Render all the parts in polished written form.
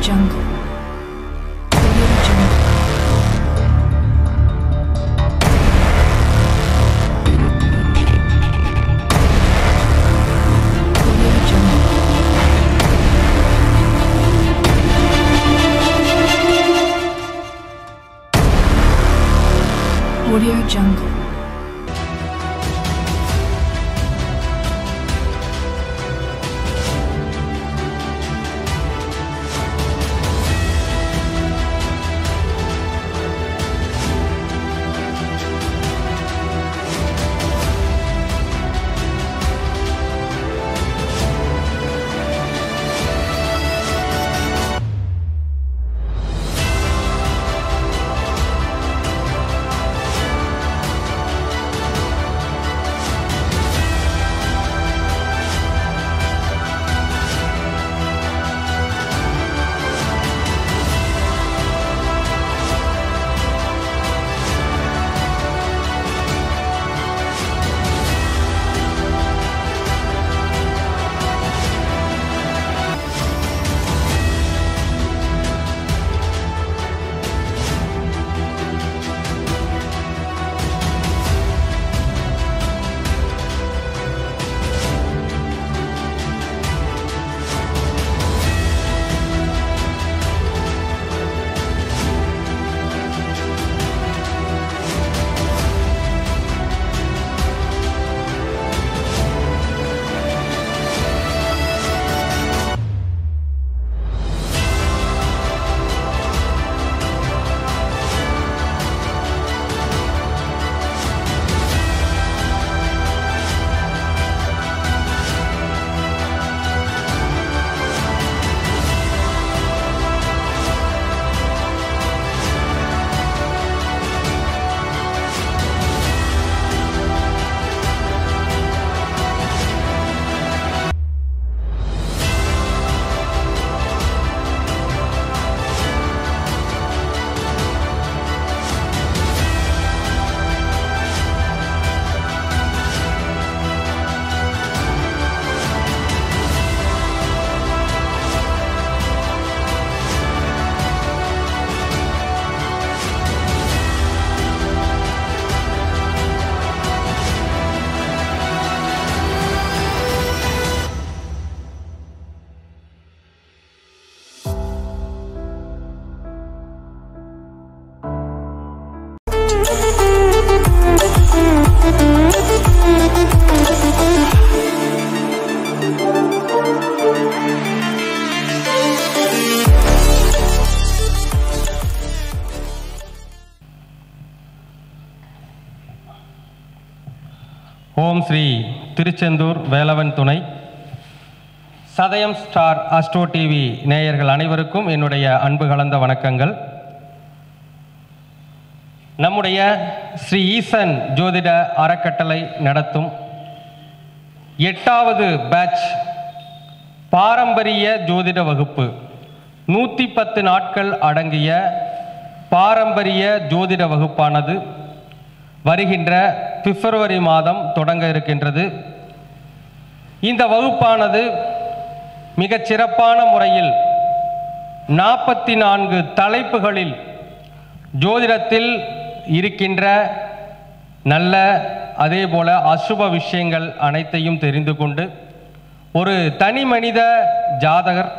Jungle. Audio Jungle. ஓம் ஸ்ரீ திருச்செந்தூர் வேலவன் துணை சதயம் star astro TV நேயர்கள் அனைவருக்கும் என்னுடைய அன்பு கலந்த வணக்கங்கள். நம்முடைய ஸ்ரீ ஈசன் ஜோதிட அறக்கட்டளை நடத்தும் 8வது பேட்ச் பாரம்பரிய ஜோதிட வகுப்பு 110 நாட்கள் அடங்கிய பாரம்பரிய ஜோதிட வகுப்பானது வருகின்ற பிப்ரவரி மாதம் தொடங்க இருக்கின்றது. இந்த வகுப்பானது மிகச் சிறப்பான முறையில் 44 தலைப்புகளில் ஜோதிடத்தில் இருக்கின்ற நல்ல அதேபோல அசுப விஷயங்கள் அனைத்தையும் தெரிந்து கொண்டு ஒரு தனி மனித ஜாதகர்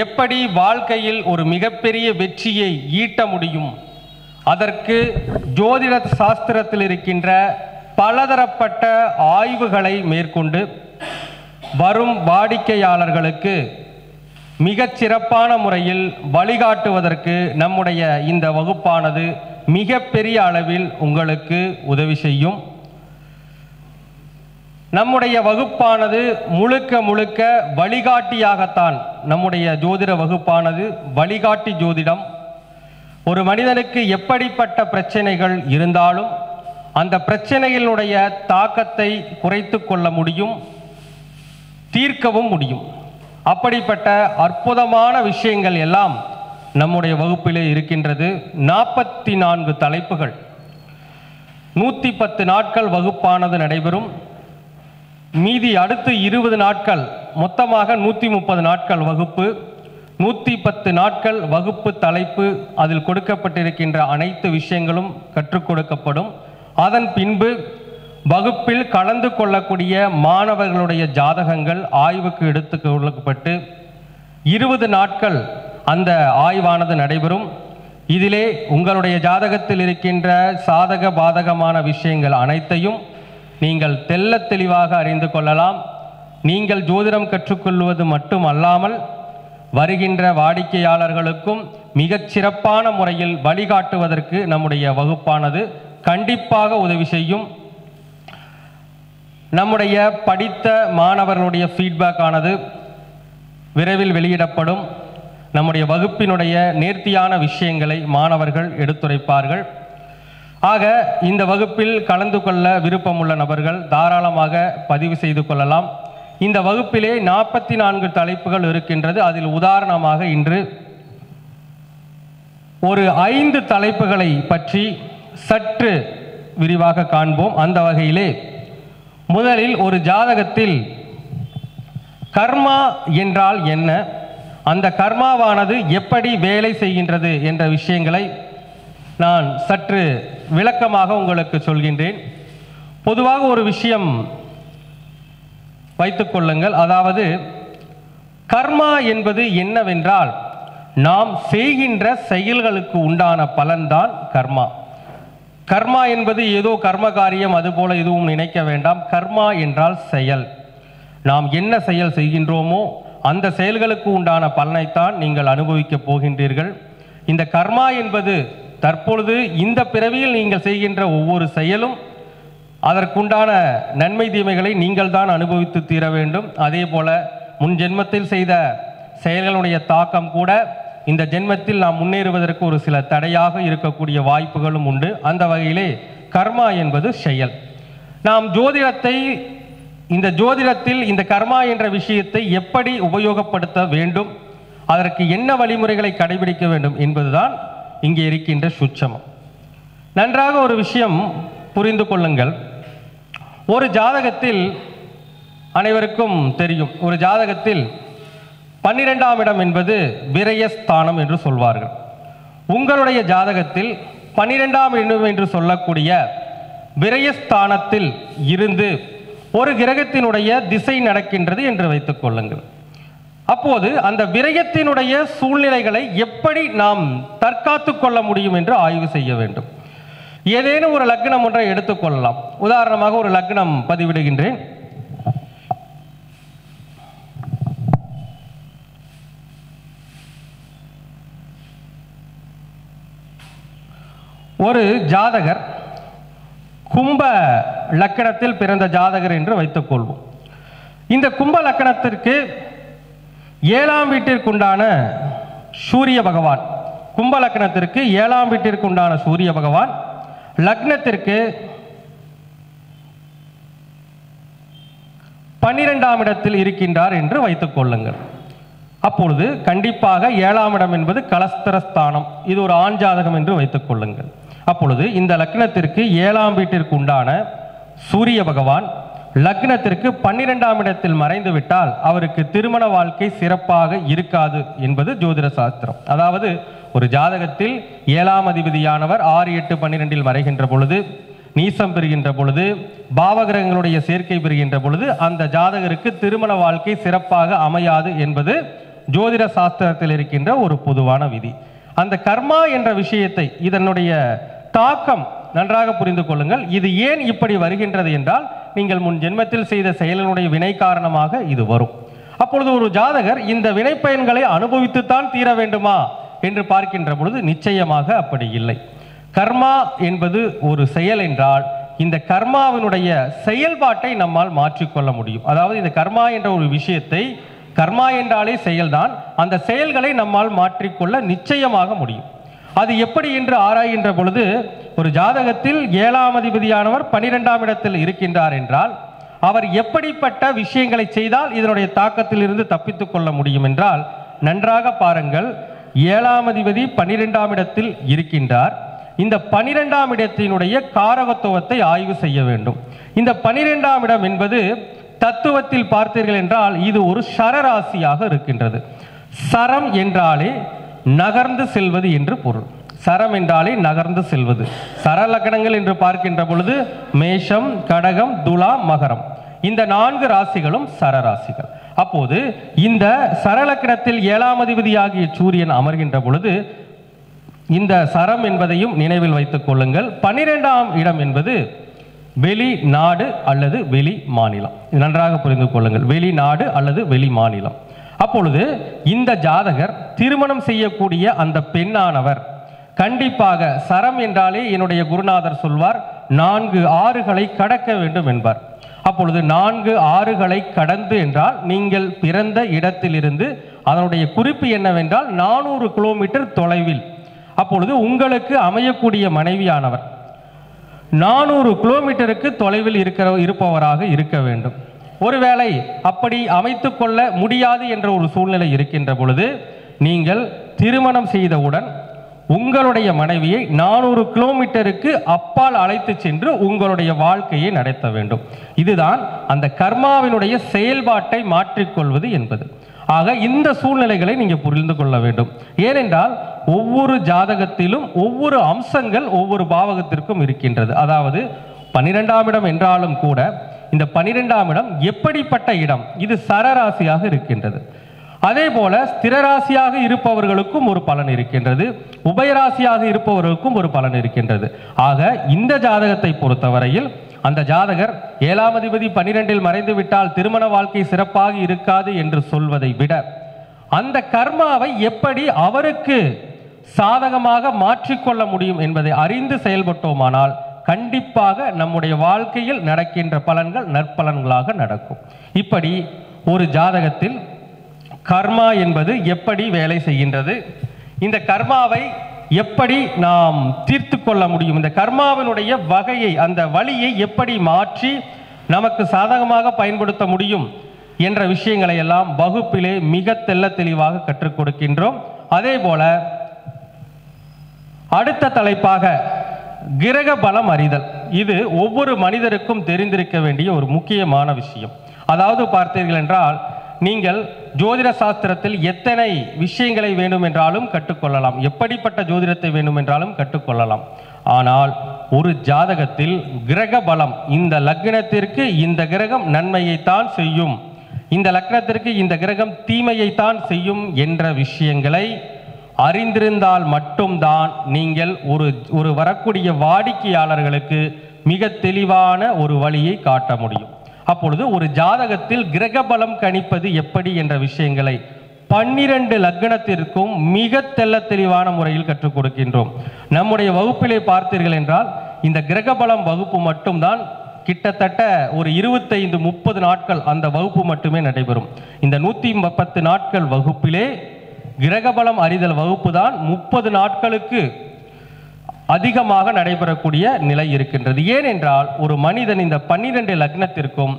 எப்படி வாழ்க்கையில் ஒரு மிகப்பெரிய வெற்றியை ஈட்ட முடியும், அதற்கு ஜோதிட சாஸ்திரத்தில் இருக்கின்ற பலதரப்பட்ட ஆய்வுகளை மேற்கொண்டு வரும் வாடிக்கையாளர்களுக்கு மிகச் சிறப்பான முறையில் வழிகாட்டுவதற்கு நம்முடைய இந்த வகுப்பானது மிகப்பெரிய அளவில் உங்களுக்கு உதவி செய்யும். நம்முடைய வகுப்பானது முழுக்க முழுக்க வழிகாட்டியாகத்தான். நம்முடைய ஜோதிட வகுப்பானது வழிகாட்டி ஜோதிடம். ஒரு மனிதனுக்கு எப்படிப்பட்ட பிரச்சனைகள் இருந்தாலும் அந்த பிரச்சனைகளுடைய தாக்கத்தை குறைத்து கொள்ள முடியும், தீர்க்கவும் முடியும். அப்படிப்பட்ட அற்புதமான விஷயங்கள் எல்லாம் நம்முடைய வகுப்பிலே இருக்கின்றது. 44 தலைப்புகள், 110 நாட்கள் வகுப்பானது நடைபெறும். மீதி அடுத்து 20 நாட்கள், மொத்தமாக 130 நாட்கள் வகுப்பு. 110 நாட்கள் வகுப்பு தலைப்பு, அதில் கொடுக்கப்பட்டிருக்கின்ற அனைத்து விஷயங்களும் கற்றுக் கொடுக்கப்படும். அதன் பின்பு வகுப்பில் கலந்து கொள்ளக்கூடிய மாணவர்களுடைய ஜாதகங்கள் ஆய்வுக்கு எடுத்துக் கொள்ளப்பட்டு 20 நாட்கள் அந்த ஆய்வானது நடைபெறும். இதிலே உங்களுடைய ஜாதகத்தில் இருக்கின்ற சாதக பாதகமான விஷயங்கள் அனைத்தையும் நீங்கள் தெள்ளத் தெளிவாக அறிந்து கொள்ளலாம். நீங்கள் ஜோதிடம் கற்றுக்கொள்வது மட்டுமல்லாமல் வருகின்ற வாடிக்கையாளர்களுக்கும் மிகச் சிறப்பான முறையில் வழிகாட்டுவதற்கு நம்முடைய வகுப்பானது கண்டிப்பாக உதவி செய்யும். நம்முடைய படித்த மாணவர்களுடைய ஃபீட்பேக் ஆனது விரைவில் வெளியிடப்படும். நம்முடைய வகுப்பினுடைய நேர்த்தியான விஷயங்களை மாணவர்கள் எடுத்துரைப்பார்கள். ஆக இந்த வகுப்பில் கலந்து கொள்ள விருப்பமுள்ள நபர்கள் தாராளமாக பதிவு செய்து கொள்ளலாம். இந்த வகுப்பிலே 44 தலைப்புகள் இருக்கின்றது. அதில் உதாரணமாக இன்று ஒரு 5 தலைப்புகளை பற்றி சற்று விரிவாக காண்போம். அந்த வகையிலே முதலில் ஒரு ஜாதகத்தில் கர்மா என்றால் என்ன, அந்த கர்மாவானது எப்படி வேலை செய்கின்றது என்ற விஷயங்களை நான் சற்று விளக்கமாக உங்களுக்கு சொல்கின்றேன். பொதுவாக ஒரு விஷயம் வைத்துக் கொள்ளுங்கள். அதாவது கர்மா என்பது என்னவென்றால் நாம் செய்கின்ற செயல்களுக்கு உண்டான பலன்தான் கர்மா. கர்மா என்பது ஏதோ கர்ம காரியம் அதுபோல எதுவும் நினைக்க வேண்டாம். கர்மா என்றால் செயல். நாம் என்ன செயல் செய்கின்றோமோ அந்த செயல்களுக்கு உண்டான பலனைத்தான் நீங்கள் அனுபவிக்கப் போகின்றீர்கள். இந்த கர்மா என்பது தற்பொழுது இந்த பிறவியில் நீங்கள் செய்கின்ற ஒவ்வொரு செயலும் அதற்குண்டான நன்மை தீமைகளை நீங்கள் தான் அனுபவித்து தீர வேண்டும். அதே போல முன் ஜென்மத்தில் செய்த செயல்களுடைய தாக்கம் கூட இந்த ஜென்மத்தில் நாம் முன்னேறுவதற்கு ஒரு சில தடையாக இருக்கக்கூடிய வாய்ப்புகளும் உண்டு. அந்த வகையிலே கர்மா என்பது செயல். நாம் ஜோதிடத்தில் இந்த கர்மா என்ற விஷயத்தை எப்படி உபயோகப்படுத்த வேண்டும், அதற்கு என்ன வழிமுறைகளை கடைபிடிக்க வேண்டும் என்பதுதான் இங்கே இருக்கின்ற சூட்சமம். நன்றாக ஒரு விஷயம் புரிந்து கொள்ளுங்கள். ஒரு ஜாதகத்தில் அனைவருக்கும் தெரியும், ஒரு ஜாதகத்தில் 12ஆம் இடம் என்பது விரயஸ்தானம் என்று சொல்வார்கள். உங்களுடைய ஜாதகத்தில் 12ஆம் இடம் என்று சொல்லக்கூடிய விரயஸ்தானத்தில் இருந்து ஒரு கிரகத்தினுடைய திசை நடக்கின்றது என்று வைத்துக் கொள்ளுங்கள். அப்போது அந்த விரயத்தினுடைய சூழ்நிலைகளை எப்படி நாம் தற்காத்து கொள்ள முடியும் என்று ஆய்வு செய்ய வேண்டும். ஏதேனும் ஒரு லக்னம் ஒன்றை எடுத்துக்கொள்ளலாம். உதாரணமாக ஒரு லக்னம் பதிவிடுகின்றேன். ஒரு ஜாதகர் கும்ப லக்கணத்தில் பிறந்த ஜாதகர் என்று வைத்துக் கொள்வோம். இந்த கும்ப லக்கணத்திற்கு 7ஆம் வீட்டிற்குண்டான சூரிய பகவான், கும்ப லக்கணத்திற்கு 7ஆம் வீட்டிற்குண்டான சூரிய பகவான் லக்னத்திற்கு 12ஆம் இடத்தில் இருக்கின்றார் என்று வைத்துக் கொள்ளுங்கள். அப்பொழுது கண்டிப்பாக 7ஆம் இடம் என்பது கலஸ்தரஸ்தானம். இது ஒரு ஆண் ஜாதகம் என்று வைத்துக் கொள்ளுங்கள். அப்பொழுது இந்த லக்னத்திற்கு 7ஆம் வீட்டிற்கு உண்டான சூரிய பகவான் லக்னத்திற்கு 12ஆம் இடத்தில் மறைந்து விட்டால் அவருக்கு திருமண வாழ்க்கை சிறப்பாக இருக்காது என்பது ஜோதிட சாஸ்திரம். அதாவது ஒரு ஜாதகத்தில் 7ஆம் அதிபதியானவர் 6, 8, 12இல் மறைகின்ற பொழுது, நீசம் பெறுகின்ற பொழுது, பாவகிரகங்களுடைய சேர்க்கை பெறுகின்ற பொழுது அந்த ஜாதகருக்கு திருமண வாழ்க்கை சிறப்பாக அமையாது என்பது ஜோதிட சாஸ்திரத்தில் இருக்கின்ற ஒரு பொதுவான விதி. அந்த கர்மா என்ற விஷயத்தை, இதனுடைய தாக்கம் நன்றாக புரிந்து கொள்ளுங்கள். இது ஏன் இப்படி வருகின்றது என்றால் நீங்கள் முன் ஜென்மத்தில் செய்த செயலினுடைய வினை காரணமாக இது வரும். அப்பொழுது ஒரு ஜாதகர் இந்த வினை பயன்களை அனுபவித்துத்தான் தீர வேண்டுமா என்று பார்க்கின்ற பொழுது நிச்சயமாக அப்படி இல்லை. கர்மா என்பது ஒரு செயல் என்றால் இந்த கர்மாவினுடைய செயல்பாட்டை நம்மால் மாற்றிக்கொள்ள முடியும். அதாவது இந்த கர்மா என்ற ஒரு விஷயத்தை, கர்மா என்றாலே செயல்தான், அந்த செயல்களை நம்மால் மாற்றிக்கொள்ள நிச்சயமாக முடியும். அது எப்படி என்று ஆராய்கின்ற பொழுது ஒரு ஜாதகத்தில் 7ஆம் அதிபதியானவர் 12ஆம் இடத்தில் இருக்கின்றார் என்றால் அவர் எப்படிப்பட்ட விஷயங்களை செய்தால் இதனுடைய தாக்கத்தில் இருந்து தப்பித்துக் கொள்ள முடியும் என்றால் நன்றாக பாருங்கள். 7ஆம் அதிபதி 12ஆம் இடத்தில் இருக்கின்றார். இந்த 12ஆம் இடத்தினுடைய காரகத்துவத்தை ஆய்வு செய்ய வேண்டும். இந்த 12ஆம் இடம் என்பது தத்துவத்தில் பார்த்தீர்கள் என்றால் இது ஒரு சரராசியாக இருக்கின்றது. சரம் என்றாலே நகர்ந்து செல்வது என்று பொருள். சரம் என்றாலே நகர்ந்து செல்வது. சர லக்னங்கள் என்று பார்க்கின்ற பொழுது மேஷம், கடகம், துலாம், மகரம், இந்த 4 ராசிகளும் சர ராசிகள். அப்போது இந்த சரலக்கணத்தில் 7ஆம் அதிபதியாகிய சூரியன் அமர்கின்ற பொழுது இந்த சரம் என்பதையும் நினைவில் வைத்துக் கொள்ளுங்கள். 12ஆம் இடம் என்பது வெளிநாடு அல்லது வெளி மாநிலம். நன்றாக புரிந்து கொள்ளுங்கள், வெளிநாடு அல்லது வெளி மாநிலம். அப்பொழுது இந்த ஜாதகர் திருமணம் செய்யக்கூடிய அந்த பெண்ணானவர் கண்டிப்பாக சரம் என்றாலே என்னுடைய குருநாதர் சொல்வார் 4 ஆறுகளை கடக்க வேண்டும் என்பார். அப்பொழுது 4 ஆறுகளை கடந்து என்றால் நீங்கள் பிறந்த இடத்திலிருந்து அதனுடைய குறிப்பு என்னவென்றால் 400 கிலோமீட்டர் தொலைவில். அப்பொழுது உங்களுக்கு அமையக்கூடிய மனைவியானவர் 400 கிலோமீட்டருக்கு தொலைவில் இருப்பவராக இருக்க வேண்டும். ஒருவேளை அப்படி அமைத்து கொள்ள முடியாது என்ற ஒரு சூழ்நிலை இருக்கின்ற பொழுது நீங்கள் திருமணம் செய்தவுடன் உங்களுடைய மனைவியை 400 கிலோமீட்டருக்கு அப்பால் அழைத்து சென்று உங்களுடைய வாழ்க்கையை நடத்த வேண்டும். இதுதான் அந்த கர்மாவினுடைய செயல்பாட்டை மாற்றிக்கொள்வது என்பது. ஆக இந்த சூழ்நிலைகளை நீங்கள் புரிந்து கொள்ள வேண்டும். ஏனென்றால் ஒவ்வொரு ஜாதகத்திலும் ஒவ்வொரு அம்சங்கள் ஒவ்வொரு பாவகத்திற்கும் இருக்கின்றது. அதாவது 12ஆம் இடம் என்றாலும் கூட இந்த 12ஆம் இடம் எப்படிப்பட்ட இடம், இது சரராசியாக இருக்கின்றது. அதே போல ஸ்திரராசியாக இருப்பவர்களுக்கும் ஒரு பலன் இருக்கின்றது, உபயராசியாக இருப்பவர்களுக்கும் ஒரு பலன் இருக்கின்றது. ஆக இந்த ஜாதகத்தை பொறுத்தவரையில் அந்த ஜாதகர் 7ஆம் அதிபதி 12இல் மறைந்து விட்டால் திருமண வாழ்க்கை சிறப்பாக இருக்காது என்று சொல்வதை விட அந்த கர்மாவை எப்படி அவருக்கு சாதகமாக மாற்றிக்கொள்ள முடியும் என்பதை அறிந்து செயல்பட்டோமானால் கண்டிப்பாக நம்முடைய வாழ்க்கையில் நடக்கின்ற பலன்கள் நற்பலன்களாக நடக்கும். இப்படி ஒரு ஜாதகத்தில் கர்மா என்பது எப்படி வேலை செய்கின்றது, இந்த கர்மாவை எப்படி நாம் தீர்த்து கொள்ள முடியும், இந்த கர்மாவினுடைய வகையை அந்த வழியை எப்படி மாற்றி நமக்கு சாதகமாக பயன்படுத்த முடியும் என்ற விஷயங்களை எல்லாம் வகுப்பிலே மிக தெளிவாக கற்றுக் கொடுக்கின்றோம். அதே போல அடுத்த தலைப்பாக கிரக பலம் அறிதல். இது ஒவ்வொரு மனிதருக்கும் தெரிந்திருக்க வேண்டிய ஒரு முக்கியமான விஷயம். அதாவது பார்த்தீர்கள் என்றால் நீங்கள் ஜோதிட சாஸ்திரத்தில் எத்தனை விஷயங்களை வேண்டும் என்றாலும் கற்றுக்கொள்ளலாம், எப்படிப்பட்ட ஜோதிடத்தை வேண்டும் என்றாலும் கற்றுக்கொள்ளலாம். ஆனால் ஒரு ஜாதகத்தில் கிரக பலம், இந்த லக்னத்திற்கு இந்த கிரகம் நன்மையைத்தான் செய்யும், இந்த லக்னத்திற்கு இந்த கிரகம் தீமையைத்தான் செய்யும் என்ற விஷயங்களை அறிந்திருந்தால் மட்டும்தான் நீங்கள் ஒரு வரக்கூடிய வாடிக்கையாளர்களுக்கு மிக தெளிவான ஒரு வழியை காட்ட முடியும். அப்பொழுது ஒரு ஜாதகத்தில் கிரக பலம் கணிப்பது எப்படி என்ற விஷயங்களை 12 லக்னத்திற்கும் மிக தெளிவான முறையில் கற்றுக் கொடுக்கின்றோம். நம்முடைய வகுப்பிலே பார்த்தீர்கள் என்றால் இந்த கிரக பலம் வகுப்பு மட்டும்தான் கிட்டத்தட்ட ஒரு 25-30 நாட்கள் அந்த வகுப்பு மட்டுமே நடைபெறும். இந்த 110 நாட்கள் வகுப்பிலே கிரகபலம் அறிதல் வகுப்பு தான் 30 நாட்களுக்கு அதிகமாக நடைபெறக்கூடிய நிலை இருக்கின்றது. ஏனென்றால் ஒரு மனிதன் இந்த 12 லக்னத்திற்கும்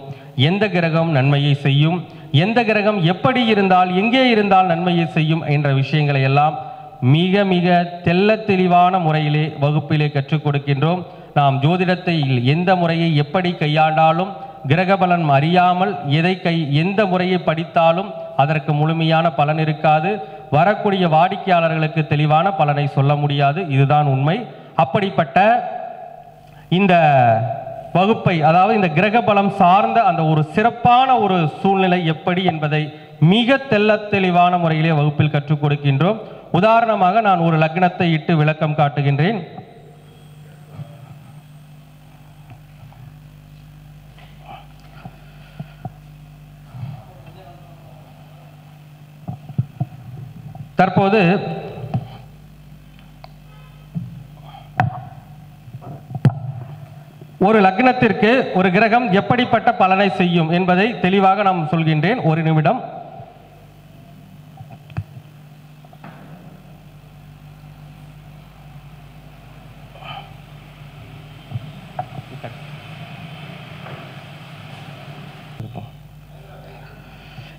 எந்த கிரகம் நன்மையை செய்யும், எந்த கிரகம் எப்படி இருந்தால் எங்கே இருந்தால் நன்மையை செய்யும் என்ற விஷயங்களை எல்லாம் மிக மிக தெளிவான முறையிலே வகுப்பிலே கற்றுக் கொடுக்கின்றோம். நாம் ஜோதிடத்தை எந்த முறையை எப்படி கையாண்டாலும் கிரகபலன் அறியாமல் எந்த முறையை படித்தாலும் அதற்கு முழுமையான பலன் இருக்காது, வரக்கூடிய வாடிக்கையாளர்களுக்கு தெளிவான பலனை சொல்ல முடியாது. இதுதான் உண்மை. அப்படிப்பட்ட இந்த வகுப்பை, அதாவது இந்த கிரக பலம் சார்ந்த அந்த ஒரு சிறப்பான ஒரு சூழ்நிலை எப்படி என்பதை மிக தெளிவான முறையிலே வகுப்பில் கற்றுக் கொடுக்கின்றோம். உதாரணமாக நான் ஒரு லக்னத்தை இட்டு விளக்கம் காட்டுகின்றேன். தற்போது ஒரு லக்னத்திற்கு ஒரு கிரகம் எப்படிப்பட்ட பலனை செய்யும் என்பதை தெளிவாக நான் சொல்கின்றேன். ஒரு நிமிடம்.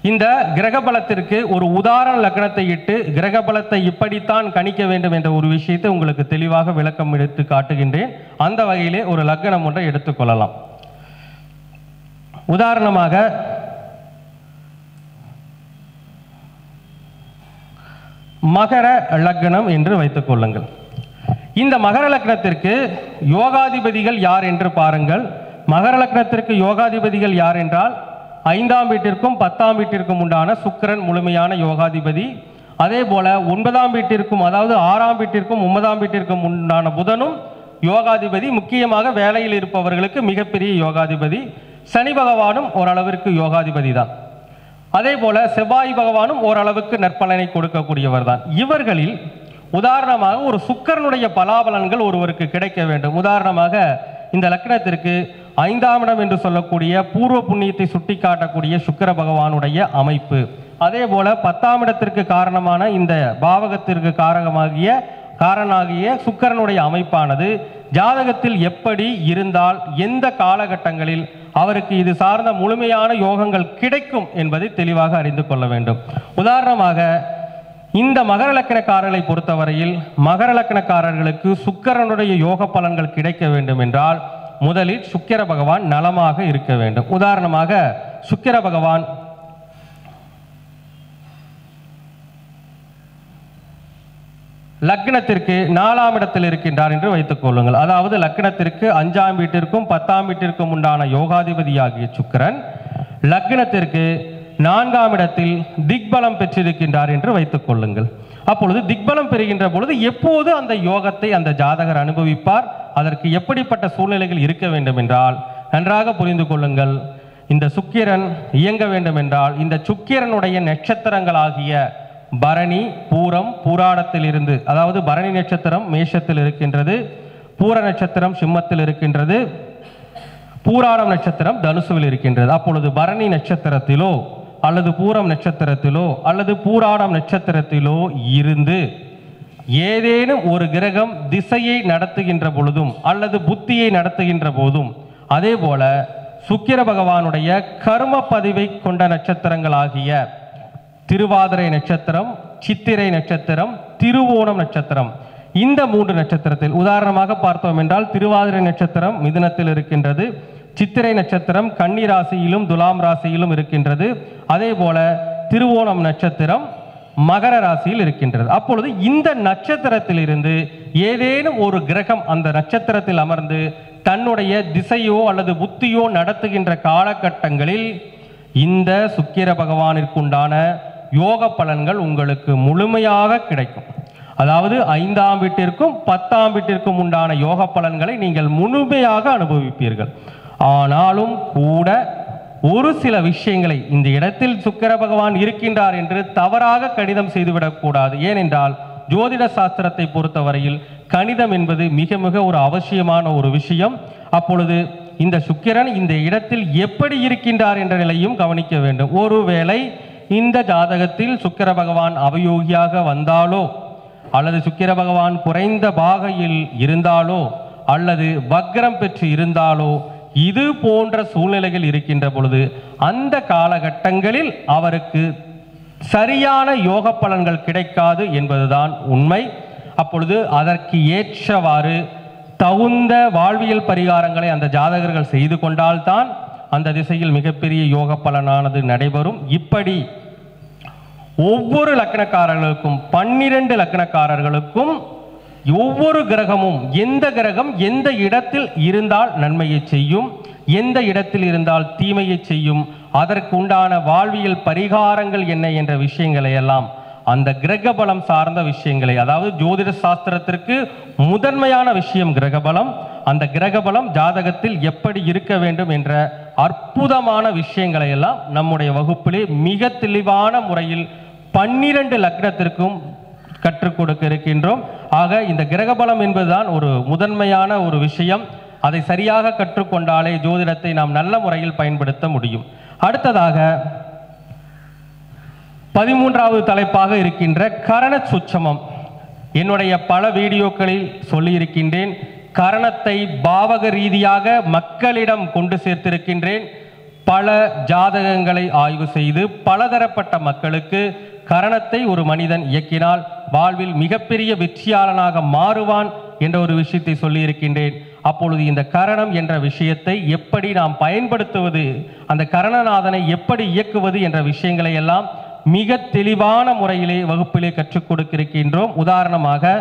இந்த கிரகபலத்திற்கு ஒரு உதாரண லக்னத்தை இட்டு கிரகபலத்தை இப்படித்தான் கணிக்க வேண்டும் என்ற ஒரு விஷயத்தை உங்களுக்கு தெளிவாக விளக்கம் எடுத்து காட்டுகின்றேன். அந்த வகையிலே ஒரு லக்னம் ஒன்றை எடுத்துக்கொள்ளலாம். உதாரணமாக மகர லக்னம் என்று வைத்துக் கொள்ளுங்கள். இந்த மகர லக்னத்திற்கு யோகாதிபதிகள் யார் என்று பாருங்கள். மகர லக்னத்திற்கு யோகாதிபதிகள் யார் என்றால் 5ஆம் வீட்டிற்கும் 10ஆம் வீட்டிற்கும் உண்டான சுக்கிரன் முழுமையான யோகாதிபதி. அதே போல 9ஆம் வீட்டிற்கும், அதாவது 6ஆம் வீட்டிற்கும் 9ஆம் வீட்டிற்கும் உண்டான புதனும் யோகாதிபதி. முக்கியமாக வேலையில் இருப்பவர்களுக்கு மிகப்பெரிய யோகாதிபதி. சனி பகவானும் ஓரளவிற்கு யோகாதிபதி தான். அதே போல செவ்வாய் பகவானும் ஓரளவுக்கு நற்பலனை கொடுக்கக்கூடியவர் தான். இவர்களில் உதாரணமாக ஒரு சுக்கிரனுடைய பலாபலன்கள் ஒருவருக்கு கிடைக்க வேண்டும். உதாரணமாக இந்த லக்னத்திற்கு 5ஆம் இடம் என்று சொல்லக்கூடிய பூர்வ புண்ணியத்தை சுட்டி காட்டக்கூடிய சுக்கிர பகவானுடைய அமைப்பு, அதே போல 10ஆம் இடத்திற்கு காரணமான இந்த பாவகத்திற்கு காரணாகிய சுக்கிரனுடைய அமைப்பானது ஜாதகத்தில் எப்படி இருந்தால் எந்த காலகட்டங்களில் அவருக்கு இது சார்ந்த முழுமையான யோகங்கள் கிடைக்கும் என்பதை தெளிவாக அறிந்து கொள்ள வேண்டும். உதாரணமாக இந்த மகர லக்னக்காரர்களை பொறுத்தவரையில் மகர லக்னக்காரர்களுக்கு சுக்கிரனுடைய யோக பலன்கள் கிடைக்க வேண்டும் என்றால் முதலில் சுக்கிர பகவான் நலமாக இருக்க வேண்டும். உதாரணமாக சுக்கிர பகவான் லக்னத்திற்கு 4ஆம் இடத்தில் இருக்கின்றார் என்று வைத்துக் கொள்ளுங்கள். அதாவது லக்னத்திற்கு 5ஆம் வீட்டிற்கும் 10ஆம் வீட்டிற்கும் உண்டான யோகாதிபதியாகிய சுக்கிரன் லக்னத்திற்கு 4ஆம் இடத்தில் திக்பலம் பெற்றிருக்கின்றார் என்று வைத்துக் கொள்ளுங்கள். அப்பொழுது திக்பலம் பெறுகின்ற பொழுது எப்போது அந்த யோகத்தை அந்த ஜாதகர் அனுபவிப்பார், அதற்கு எப்படிப்பட்ட சூழ்நிலைகள் இருக்க வேண்டும் என்றால் நன்றாக புரிந்து கொள்ளுங்கள். இந்த சுக்கிரன் இயங்க வேண்டும் என்றால் இந்த சுக்கிரனுடைய நட்சத்திரங்களாகிய பரணி, பூரம், பூராடத்தில் இருந்து, அதாவது பரணி நட்சத்திரம் மேஷத்தில் இருக்கின்றது, பூர நட்சத்திரம் சிம்மத்தில் இருக்கின்றது, பூராடம் நட்சத்திரம் தனுசுவில் இருக்கின்றது. அப்பொழுது பரணி நட்சத்திரத்திலோ அல்லது பூரம் நட்சத்திரத்திலோ அல்லது பூராடம் நட்சத்திரத்திலோ இருந்து ஏதேனும் ஒரு கிரகம் திசையை நடத்துகின்ற பொழுதும் அல்லது புத்தியை நடத்துகின்ற போதும், அதே போல சுக்கிர பகவானுடைய கர்ம பதிவை கொண்ட நட்சத்திரங்களாகிய திருவாதிரை நட்சத்திரம், சித்திரை நட்சத்திரம், திருவோணம் நட்சத்திரம், இந்த 3 நட்சத்திரத்தில் உதாரணமாக பார்த்தோம் என்றால் திருவாதிரை நட்சத்திரம் மிதுனத்தில் இருக்கின்றது, சித்திரை நட்சத்திரம் கன்னி ராசியிலும் துலாம் ராசியிலும் இருக்கின்றது, அதே போல திருவோணம் நட்சத்திரம் மகர ராசியில் இருக்கின்றது. அப்பொழுது இந்த நட்சத்திரத்தில் இருந்து ஏதேனும் ஒரு கிரகம் அந்த நட்சத்திரத்தில் அமர்ந்து தன்னுடைய திசையோ அல்லது புத்தியோ நடத்துகின்ற காலகட்டங்களில் இந்த சுக்கிர பகவானிற்குண்டான யோக பலன்கள் உங்களுக்கு முழுமையாக கிடைக்கும். அதாவது 5ஆம் வீட்டிற்கும் 10ஆம் வீட்டிற்கும் உண்டான யோக பலன்களை நீங்கள் முழுமையாக அனுபவிப்பீர்கள். ஆனாலும் கூட ஒரு சில விஷயங்களை இந்த இடத்தில் சுக்கிர பகவான் இருக்கின்றார் என்று தவறாக கணிதம் செய்துவிடக்கூடாது. ஏனென்றால் ஜோதிட சாஸ்திரத்தை பொறுத்தவரையில் கணிதம் என்பது மிக மிக ஒரு அவசியமான ஒரு விஷயம். அப்பொழுது இந்த சுக்கிரன் இந்த இடத்தில் எப்படி இருக்கின்றார் என்ற நிலையும் கவனிக்க வேண்டும். ஒருவேளை இந்த ஜாதகத்தில் சுக்கிர பகவான் அவயோகியாக வந்தாலோ அல்லது சுக்கிர பகவான் குறைந்த பாகையில் இருந்தாலோ அல்லது வக்ரம் பெற்று இருந்தாலோ இது போன்ற சூழ்நிலைகள் இருக்கின்ற பொழுது அந்த காலகட்டங்களில் அவருக்கு சரியான யோக பலன்கள் கிடைக்காது என்பதுதான் உண்மை. அப்பொழுது அதற்கு ஏற்றவாறு தகுந்த வாழ்வியல் பரிகாரங்களை அந்த ஜாதகர்கள் செய்து கொண்டால்தான் அந்த திசையில் மிகப்பெரிய யோக பலனானது நடைபெறும். இப்படி ஒவ்வொரு லக்னக்காரர்களுக்கும் 12 லக்னக்காரர்களுக்கும் ஒவ்வொரு கிரகமும் எந்த கிரகம் எந்த இடத்தில் இருந்தால் நன்மையை செய்யும், எந்த இடத்தில் இருந்தால் தீமையை செய்யும், அதற்கு உண்டான வாழ்வியல் பரிகாரங்கள் என்ன என்ற விஷயங்களை எல்லாம் அந்த கிரகபலம் சார்ந்த விஷயங்களை, அதாவது ஜோதிட சாஸ்திரத்திற்கு முதன்மையான விஷயம் கிரகபலம், அந்த கிரகபலம் ஜாதகத்தில் எப்படி இருக்க வேண்டும் என்ற அற்புதமான விஷயங்களை எல்லாம் நம்முடைய வகுப்பிலே மிக தெளிவான முறையில் 12 லக்னத்திற்கும் கற்றுக் கொடுக்க இருக்கின்றோம். ஆக இந்த கிரகபலம் என்பதுதான் ஒரு முதன்மையான ஒரு விஷயம். அதை சரியாக கற்றுக்கொண்டாலே ஜோதிடத்தை நாம் நல்ல முறையில் பயன்படுத்த முடியும். அடுத்ததாக 13வது தலைப்பாக இருக்கின்ற கரண சுட்சமம். என்னுடைய பல வீடியோக்களில் சொல்லியிருக்கின்றேன். கரணத்தை பாவக ரீதியாக மக்களிடம் கொண்டு சேர்த்திருக்கின்றேன். பல ஜாதகங்களை ஆய்வு செய்து பலதரப்பட்ட மக்களுக்கு கரணத்தை ஒரு மனிதன் இயக்கினால் வாழ்வில் மிகப்பெரிய வெற்றியாளனாக மாறுவான் என்ற ஒரு விஷயத்தை சொல்லியிருக்கின்றேன். அப்பொழுது இந்த கரணம் என்ற விஷயத்தை எப்படி நாம் பயன்படுத்துவது, அந்த கரணநாதனை எப்படி இயக்குவது என்ற விஷயங்களை எல்லாம் மிக தெளிவான முறையிலே வகுப்பிலே கற்றுக் கொடுக்கின்றோம். உதாரணமாக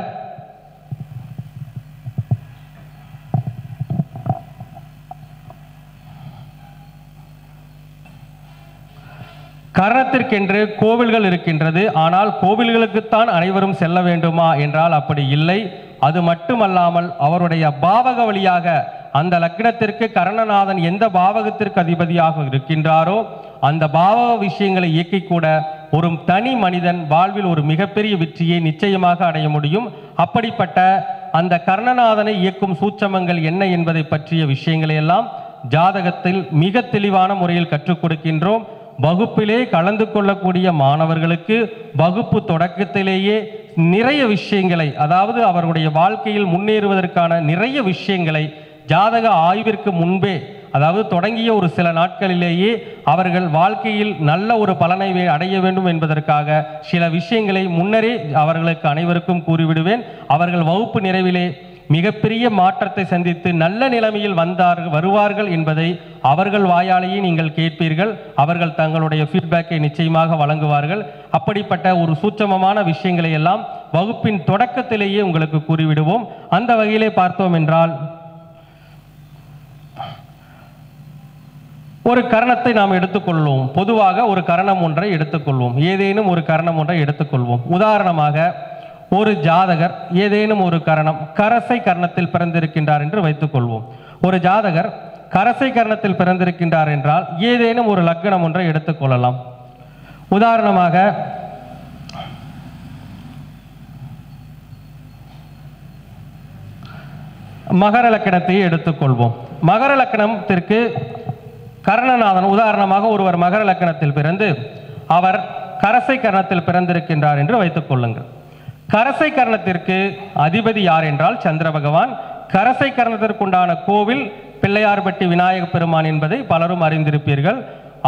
கரணத்திற்கென்று கோவில்கள் இருக்கின்றது. ஆனால் கோவில்களுக்குத்தான் அனைவரும் செல்ல வேண்டுமா என்றால் அப்படி இல்லை. அது மட்டுமல்லாமல் அவருடைய பாவக வழியாக அந்த லக்னத்திற்கு கரணநாதன் எந்த பாவகத்திற்கு அதிபதியாக இருக்கின்றாரோ அந்த பாவக விஷயங்களை இயக்கிக்கூட ஒரு தனி மனிதன் வாழ்வில் ஒரு மிகப்பெரிய வெற்றியை நிச்சயமாக அடைய முடியும். அப்படிப்பட்ட அந்த கர்ணநாதனை இயக்கும் சூட்சமங்கள் என்ன என்பதை பற்றிய விஷயங்களை எல்லாம் ஜாதகத்தில் மிக தெளிவான முறையில் கற்றுக் கொடுக்கின்றோம். வகுப்பிலே கலந்து கொள்ளக்கூடிய மாணவர்களுக்கு வகுப்பு தொடக்கத்திலேயே நிறைய விஷயங்களை, அதாவது அவர்களுடைய வாழ்க்கையில் முன்னேறுவதற்கான நிறைய விஷயங்களை ஜாதக ஆய்விற்கு முன்பே, அதாவது தொடங்கிய ஒரு சில நாட்களிலேயே அவர்கள் வாழ்க்கையில் நல்ல ஒரு பலனை அடைய வேண்டும் என்பதற்காக சில விஷயங்களை முன்னரே அவர்களுக்கு அனைவருக்கும் கூறிவிடுவேன். அவர்கள் வகுப்பு நிறைவிலே மிகப்பெரிய மாற்றத்தை சந்தித்து நல்ல நிலைமையில் வருவார்கள் என்பதை அவர்கள் வாயாலேயே நீங்கள் கேட்பீர்கள். அவர்கள் தங்களுடைய ஃபீட்பேக்கை நிச்சயமாக வழங்குவார்கள். அப்படிப்பட்ட ஒரு சூட்சமமான விஷயங்களை எல்லாம் வகுப்பின் தொடக்கத்திலேயே உங்களுக்கு கூறிவிடுவோம். அந்த வகையிலே பார்த்தோம் என்றால் ஒரு கரணத்தை நாம் எடுத்துக்கொள்வோம். பொதுவாக ஒரு கரணம் ஒன்றை எடுத்துக்கொள்வோம். ஏதேனும் ஒரு கரணம் ஒன்றை எடுத்துக்கொள்வோம். உதாரணமாக ஒரு ஜாதகர் ஏதேனும் ஒரு கரணம் கரசை கரணத்தில் பிறந்திருக்கின்றார் என்று வைத்துக்கொள்வோம். ஒரு ஜாதகர் கரசை கரணத்தில் பிறந்திருக்கின்றார் என்றால் ஏதேனும் ஒரு லக்னம் ஒன்றை எடுத்துக்கொள்ளலாம். உதாரணமாக மகர லக்கணத்தை எடுத்துக்கொள்வோம். மகர லக்கணத்திற்கு கர்ணநாதன், உதாரணமாக ஒருவர் மகர லக்கணத்தில் பிறந்து அவர் கரசை கரணத்தில் பிறந்திருக்கின்றார் என்று வைத்துக் கொள்ளுங்கள். கரசை கரணத்திற்கு அதிபதி யார் என்றால் சந்திர பகவான். கரசை கரணத்திற்குண்டான கோவில் பிள்ளையார்பட்டி விநாயக பெருமான் என்பதை பலரும் அறிந்திருப்பீர்கள்.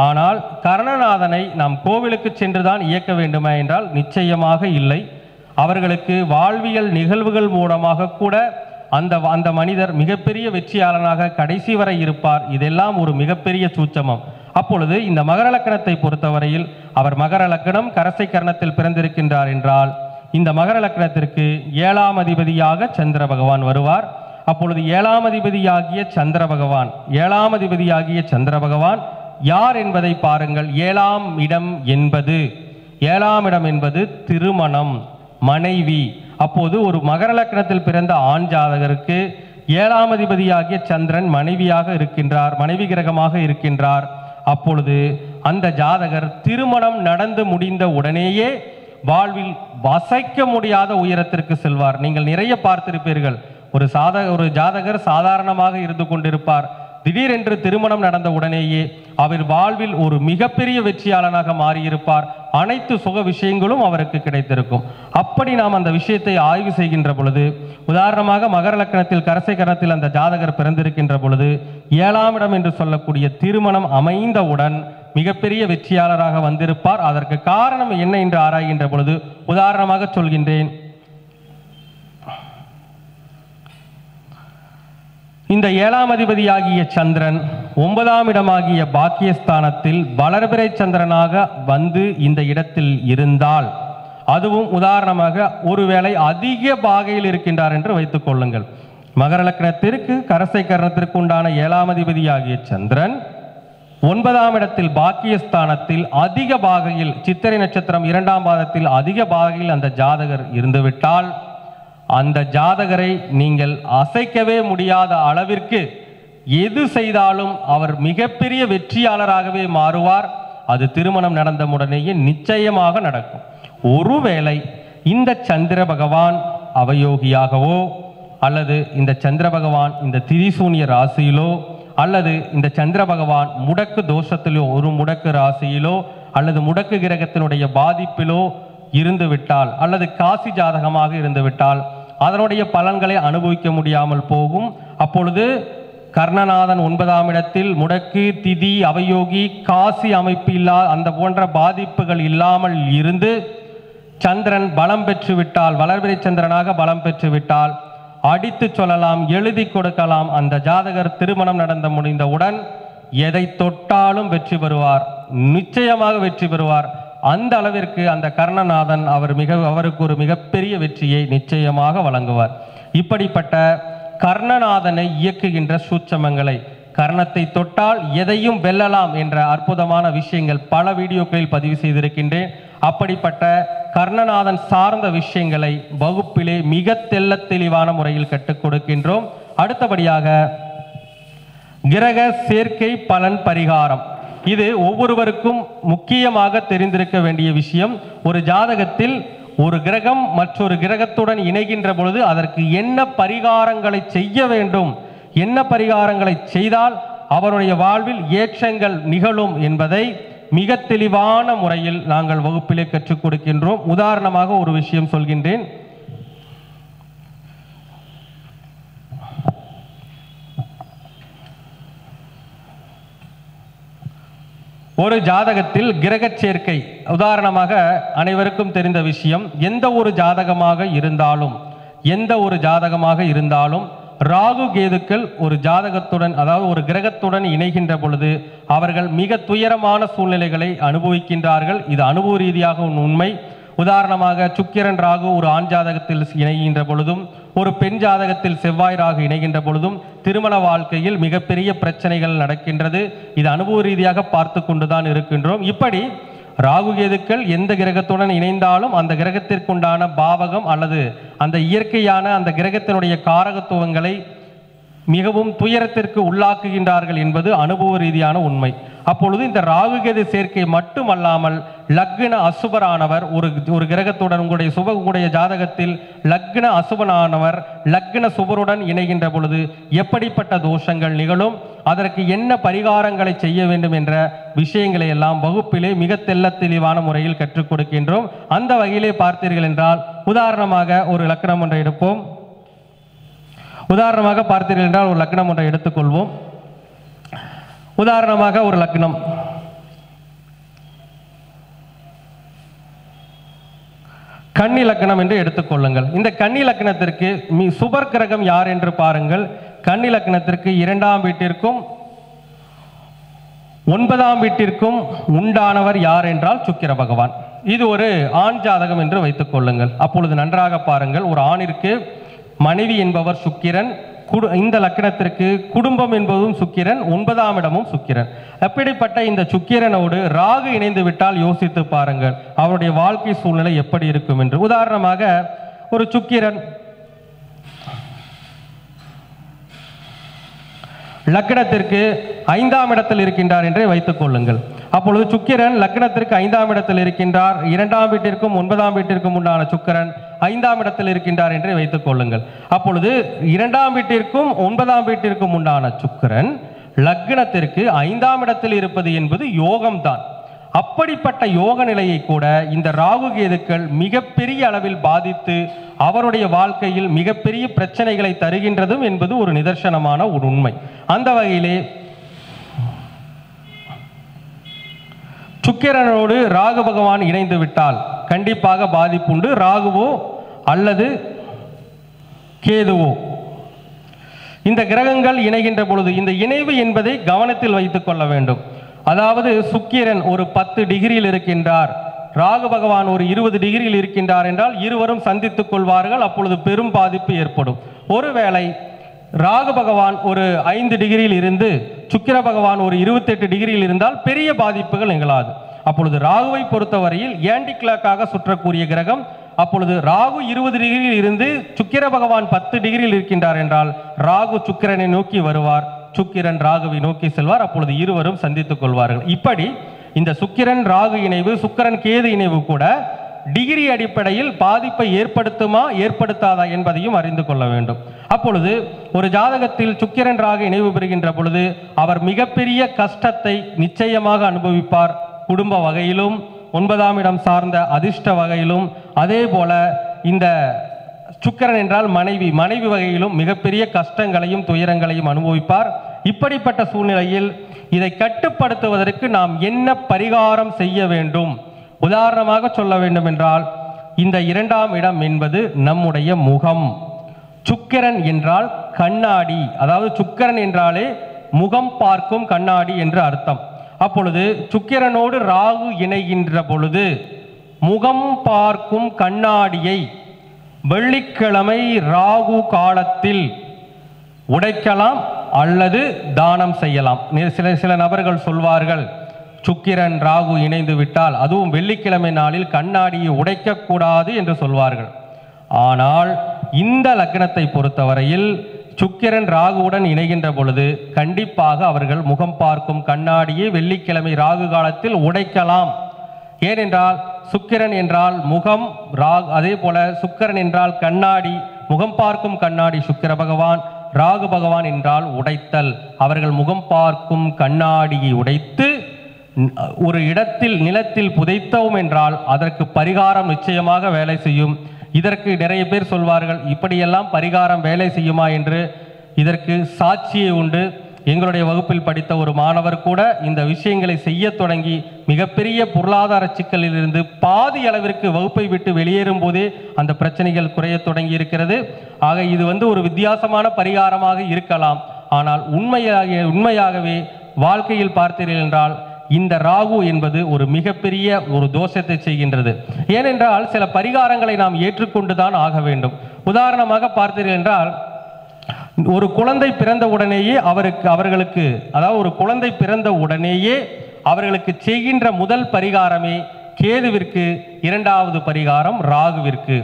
ஆனால் கர்ணநாதனை நாம் கோவிலுக்கு சென்றுதான் இயக்க வேண்டுமா என்றால் நிச்சயமாக இல்லை. அவர்களுக்கு வாழ்வியல் நிகழ்வுகள் மூலமாக கூட அந்த மனிதர் மிகப்பெரிய வெற்றியாளனாக கடைசி வரை இருப்பார். இதெல்லாம் ஒரு மிகப்பெரிய சூட்சமம். அப்பொழுது இந்த மகர லக்கணத்தை பொறுத்தவரையில் அவர் மகர லக்கணம் கரசை கரணத்தில் பிறந்திருக்கின்றார் என்றால் இந்த மகர லக்கணத்திற்கு 7ஆம் அதிபதியாக சந்திர பகவான் வருவார். அப்பொழுது 7ஆம் அதிபதியாகிய சந்திர பகவான் யார் என்பதை பாருங்கள். 7ஆம் இடம் என்பது திருமணம், மனைவி. அப்போது ஒரு மகர லக்கணத்தில் பிறந்த ஆண் ஜாதகருக்கு 7ஆம் அதிபதியாகிய சந்திரன் மனைவி கிரகமாக இருக்கின்றார். அப்பொழுது அந்த ஜாதகர் திருமணம் நடந்து முடிந்த உடனேயே வாழ்வில் வசைக்க முடியாத உயரத்திற்கு செல்வார். நீங்கள் நிறைய பார்த்திருப்பீர்கள். ஒரு ஜாதகர் சாதாரணமாக இருந்து கொண்டிருப்பார். திடீரென்று திருமணம் நடந்த உடனேயே அவர் வாழ்வில் ஒரு மிகப்பெரிய வெற்றியாளனாக மாறியிருப்பார். அனைத்து சுக விஷயங்களும் அவருக்கு கிடைத்திருக்கும். அப்படி நாம் அந்த விஷயத்தை ஆய்வு செய்கின்ற பொழுது, உதாரணமாக மகர லக்கணத்தில் கரசை கரணத்தில் அந்த ஜாதகர் பிறந்திருக்கின்ற பொழுது 7ஆம் இடம் என்று சொல்லக்கூடிய திருமணம் அமைந்தவுடன் மிகப்பெரிய வெற்றியாளராக வந்திருப்பார். அதற்கு காரணம் என்ன என்று ஆராய்கின்ற பொழுது உதாரணமாக சொல்கின்றேன். இந்த 7ஆம் அதிபதியாகிய சந்திரன் 9ஆம் இடமாகிய பாக்கியஸ்தானத்தில் வளர்பிறை சந்திரனாக வந்து இந்த இடத்தில் இருந்தால், அதுவும் உதாரணமாக ஒருவேளை அதிக பாகையில் இருக்கின்றார் என்று வைத்துக் கொள்ளுங்கள். மகர லக்னத்திற்கு கரசை கரணத்திற்கு உண்டான 7ஆம் அதிபதியாகிய சந்திரன் 9ஆம் இடத்தில் பாக்கியஸ்தானத்தில் அதிக பாகையில், சித்திரை நட்சத்திரம் 2ஆம் பாதத்தில் அதிக பாகையில் அந்த ஜாதகர் இருந்துவிட்டால் அந்த ஜாதகரை நீங்கள் அசைக்கவே முடியாத அளவிற்கு எது செய்தாலும் அவர் மிகப்பெரிய வெற்றியாளராகவே மாறுவார். அது திருமணம் நடந்த உடனேயே நிச்சயமாக நடக்கும். ஒருவேளை இந்த சந்திர பகவான் அவயோகியாகவோ அல்லது இந்த சந்திர பகவான் இந்த திரிசூனிய ராசியிலோ அல்லது இந்த சந்திர பகவான் முடக்கு தோஷத்திலோ, ஒரு முடக்கு ராசியிலோ அல்லது முடக்கு கிரகத்தினுடைய பாதிப்பிலோ இருந்துவிட்டால் அல்லது காசி ஜாதகமாக இருந்துவிட்டால் அதனுடைய பலன்களை அனுபவிக்க முடியாமல் போகும். அப்பொழுது கர்ணநாதன் 9ஆம் இடத்தில் முடக்கு, திதி, அவயோகி, காசி அமைப்பு அந்த போன்ற பாதிப்புகள் இல்லாமல் இருந்து சந்திரன் பலம் பெற்றுவிட்டால், வளர்பிறை சந்திரனாக பலம் பெற்றுவிட்டால் அடித்து சொல்லலாம், எழுதி கொடுக்கலாம், அந்த ஜாதகர் திருமணம் நடந்து முடிந்தவுடன் எதை தொட்டாலும் வெற்றி பெறுவார், நிச்சயமாக வெற்றி பெறுவார். அந்த அளவிற்கு அந்த கர்ணநாதன் அவருக்கு ஒரு மிகப்பெரிய வெற்றியை நிச்சயமாக வழங்குவார். இப்படிப்பட்ட கர்ணநாதனை இயக்குகின்ற சூட்சமங்களை, கர்ணத்தை தொட்டால் எதையும் வெல்லலாம் என்ற அற்புதமான விஷயங்கள் பல வீடியோக்களில் பதிவு செய்திருக்கின்றேன். அப்படிப்பட்ட கர்ணநாதன் சார்ந்த விஷயங்களை வகுப்பிலே மிக தெளிவான முறையில் கற்றுக் கொடுக்கின்றோம். அடுத்தபடியாக கிரக சேர்க்கை பலன் பரிகாரம். இது ஒவ்வொருவருக்கும் முக்கியமாக தெரிந்திருக்க வேண்டிய விஷயம். ஒரு ஜாதகத்தில் ஒரு கிரகம் மற்றொரு கிரகத்துடன் இணைகின்ற பொழுது அதற்கு என்ன பரிகாரங்களை செய்ய வேண்டும், என்ன பரிகாரங்களை செய்தால் அவருடைய வாழ்வில் ஏற்றங்கள் நிகழும் என்பதை மிக தெளிவான முறையில் நாங்கள் வகுப்பிலே கற்றுக் கொடுக்கின்றோம். உதாரணமாக ஒரு விஷயம் சொல்கின்றேன். ஒரு ஜாதகத்தில் கிரக சேர்க்கை, உதாரணமாக அனைவருக்கும் தெரிந்த விஷயம், எந்த ஒரு ஜாதகமாக இருந்தாலும் ராகு கேதுக்கள் ஒரு ஜாதகத்துடன், அதாவது ஒரு கிரகத்துடன் இணைகின்ற பொழுது அவர்கள் மிக துயரமான சூழ்நிலைகளை அனுபவிக்கின்றார்கள். இது அனுபவ ரீதியாக உண்மை. உதாரணமாக சுக்கிரன் ராகு ஒரு ஆண் ஜாதகத்தில் இணைகின்ற பொழுதும், ஒரு பெண் ஜாதகத்தில் செவ்வாய் ராகு இணைகின்ற பொழுதும் திருமண வாழ்க்கையில் மிகப்பெரிய பிரச்சனைகள் நடக்கின்றது. இது அனுபவ ரீதியாக பார்த்து கொண்டுதான் இருக்கின்றோம். இப்படி ராகு கேதுக்கள் எந்த கிரகத்துடன் இணைந்தாலும் அந்த கிரகத்திற்குண்டான பாவகம் அல்லது அந்த இயற்கையான அந்த கிரகத்தினுடைய காரகத்துவங்களை மிகவும் துயரத்திற்கு உள்ளாக்குகின்றார்கள் என்பது அனுபவ ரீதியான உண்மை. அப்பொழுது இந்த ராகுகேது சேர்க்கை மட்டுமல்லாமல் லக்ன அசுபரானவர் ஒரு கிரகத்துடன் உங்களுடைய ஜாதகத்தில் லக்ன அசுபனானவர் லக்ன சுபருடன் இணைகின்ற பொழுது எப்படிப்பட்ட தோஷங்கள் நிகழும், அதற்கு என்ன பரிகாரங்களை செய்ய வேண்டும் என்ற விஷயங்களை எல்லாம் வகுப்பிலே மிக தெளிவான முறையில் கற்றுக் கொடுக்கின்றோம். அந்த வகையிலே பார்த்தீர்கள் என்றால், உதாரணமாக ஒரு லக்னம் ஒன்றை எடுப்போம். உதாரணமாக பார்த்தீர்கள் என்றால் ஒரு லக்னம் ஒன்றை எடுத்துக்கொள்வோம். உதாரணமாக ஒரு லக்னம், கன்னி லக்னம் என்று எடுத்துக்கொள்ளுங்கள். இந்த கன்னி லக்னத்திற்கு சுபர் கிரகம் யார் என்று பாருங்கள். கன்னி லக்னத்திற்கு 2ஆம் வீட்டிற்கும் 9ஆம் வீட்டிற்கும் உண்டானவர் யார் என்றால் சுக்கிர பகவான். இது ஒரு ஆண் ஜாதகம் என்று வைத்துக் கொள்ளுங்கள். அப்பொழுது நன்றாக பாருங்கள், ஒரு ஆணிற்கு மனைவி என்பவர் சுக்கிரன், இந்த லக்னத்திற்கு குடும்பம் என்பதும் சுக்கிரன், 9ஆம் இடமும் சுக்கிரன். அப்படிப்பட்ட இந்த சுக்கிரனோடு ராகு இணைந்து விட்டால் யோசித்து பாருங்கள் அவருடைய வாழ்க்கை சூழ்நிலை எப்படி இருக்கும் என்று. உதாரணமாக ஒரு சுக்கிரன் லக்னத்திற்கு 5ஆம் இடத்தில் இருக்கின்றார் என்றே வைத்துக் கொள்ளுங்கள். அப்பொழுது சுக்கிரன் லக்னத்திற்கு 5ஆம் இடத்தில் இருக்கின்றார். 2ஆம் வீட்டிற்கும் 9ஆம் வீட்டிற்கும் உண்டான சுக்கிரன் 5ஆம் இடத்தில் இருக்கின்றார் என்றே வைத்துக் கொள்ளுங்கள். அப்பொழுது 2ஆம் வீட்டிற்கும் 9ஆம் வீட்டிற்கும் உண்டான சுக்கிரன் லக்னத்திற்கு 5ஆம் இடத்தில் இருப்பது என்பது யோகம்தான். அப்படிப்பட்ட யோக நிலையை கூட இந்த ராகு கேதுக்கள் மிகப்பெரிய அளவில் பாதித்து அவருடைய வாழ்க்கையில் மிகப்பெரிய பிரச்சனைகளை தருகின்றதும் என்பது ஒரு நிதர்சனமான ஒரு உண்மை. அந்த வகையிலே சுக்கிரனோடு ராகு பகவான் இணைந்து விட்டால் கண்டிப்பாக பாதிப்புண்டு. ராகுவோ அல்லது கேதுவோ இந்த கிரகங்கள் இணைகின்ற பொழுது இந்த இணைவு என்பதை கவனத்தில் வைத்துக் கொள்ள வேண்டும். அதாவது சுக்கிரன் ஒரு 10 டிகிரியில் இருக்கின்றார், ராகு பகவான் ஒரு 20 டிகிரியில் இருக்கின்றார் என்றால் இருவரும் சந்தித்துக் கொள்வார்கள். அப்பொழுது பெரும் பாதிப்பு ஏற்படும். ஒருவேளை ராகு பகவான் ஒரு 5 டிகிரியில் இருந்து சுக்கிர பகவான் ஒரு 28 டிகிரியில் இருந்தால் பெரிய பாதிப்புகள் நிகழாது. அப்பொழுது ராகுவை பொறுத்தவரையில் ஆன்டி கிளாக்காக சுற்றக்கூடிய கிரகம். அப்பொழுது ராகு 20 டிகிரியில் இருந்து சுக்கிர பகவான் 10 டிகிரியில் இருக்கின்றார் என்றால் ராகு சுக்கிரனை நோக்கி வருவார், சுக்கிரன் ராகுவை நோக்கி செல்வார். அப்பொழுது இருவரும் சந்தித்துக் கொள்வார்கள். இப்படி இந்த சுக்கிரன் ராகு இணைவு, சுக்கிரன் கேது இணைவு கூட டிகிரி அடிப்படையில் பாதிப்பை ஏற்படுத்துமா ஏற்படுத்தாதா என்பதையும் அறிந்து கொள்ள வேண்டும். அப்பொழுது ஒரு ஜாதகத்தில் சுக்கிரன் ராகு இணைவு பெறுகின்ற பொழுது அவர் மிகப்பெரிய கஷ்டத்தை நிச்சயமாக அனுபவிப்பார். குடும்ப வகையிலும் 9ஆம் இடம் சார்ந்த அதிர்ஷ்ட வகையிலும், அதே போல இந்த சுக்கிரன் என்றால் மனைவி வகையிலும் மிகப்பெரிய கஷ்டங்களையும் துயரங்களையும் அனுபவிப்பார். இப்படிப்பட்ட சூழ்நிலையில் இதை கட்டுப்படுத்துவதற்கு நாம் என்ன பரிகாரம் செய்ய வேண்டும்? உதாரணமாக சொல்ல வேண்டும் என்றால், இந்த 2ஆம் இடம் என்பது நம்முடைய முகம். சுக்கிரன் என்றால் கண்ணாடி, அதாவது சுக்கிரன் என்றாலே முகம் பார்க்கும் கண்ணாடி என்று அர்த்தம். அப்பொழுது சுக்கிரனோடு ராகு இணைகின்ற பொழுது முகம் பார்க்கும் கண்ணாடியை வெள்ளிக்கிழமை ராகு காலத்தில் உடைக்கலாம் அல்லது தானம் செய்யலாம். சில நபர்கள் சொல்வார்கள், சுக்கிரன் ராகு இணைந்து விட்டால் அதுவும் வெள்ளிக்கிழமை நாளில் கண்ணாடியை உடைக்கக்கூடாது என்று சொல்வார்கள். ஆனால் இந்த லக்னத்தை பொறுத்தவரையில் சுக்கிரன் ராகுவுடன் இணைகின்ற பொழுது கண்டிப்பாக அவர்கள் முகம் பார்க்கும் கண்ணாடியை வெள்ளிக்கிழமை ராகு காலத்தில் உடைக்கலாம். ஏனென்றால் சுக்கிரன் என்றால் முகம், அதே போல சுக்கிரன் என்றால் கண்ணாடி, முகம் பார்க்கும் கண்ணாடி சுக்கிர பகவான், ராகு பகவான் என்றால் உடைத்தல். அவர்கள் முகம் பார்க்கும் கண்ணாடியை உடைத்து ஒரு இடத்தில் நிலத்தில் புதைத்தோம் என்றால் அதற்கு பரிகாரம் நிச்சயமாக வேலை செய்யும். இதற்கு நிறைய பேர் சொல்வார்கள், இப்படியெல்லாம் பரிகாரம் வேலை செய்யுமா என்று. இதற்கு சாட்சியே உண்டு. எங்களுடைய வகுப்பில் படித்த ஒரு மாணவர் கூட இந்த விஷயங்களை செய்ய தொடங்கி மிகப்பெரிய பொருளாதார சிக்கலிலிருந்து பாதி அளவிற்கு வகுப்பை விட்டு வெளியேறும் போதே அந்த பிரச்சனைகள் குறைய தொடங்கி இருக்கிறது. ஆக இது ஒரு வித்தியாசமான பரிகாரமாக இருக்கலாம். ஆனால் உண்மையாகவே வாழ்க்கையில் பார்த்தீர்கள் என்றால் இந்த ராகு என்பது ஒரு மிகப்பெரிய ஒரு தோஷத்தை செய்கின்றது. ஏனென்றால் சில பரிகாரங்களை நாம் ஏற்றுக்கொண்டுதான் ஆக வேண்டும். உதாரணமாக பார்த்தீர்கள் என்றால் ஒரு குழந்தை பிறந்த உடனேயே அவர்களுக்கு அதாவது ஒரு குழந்தை பிறந்த உடனேயே அவர்களுக்கு செய்கின்ற முதல் பரிகாரமே கேதுவிற்கு, இரண்டாவது பரிகாரம் ராகுவிற்கு.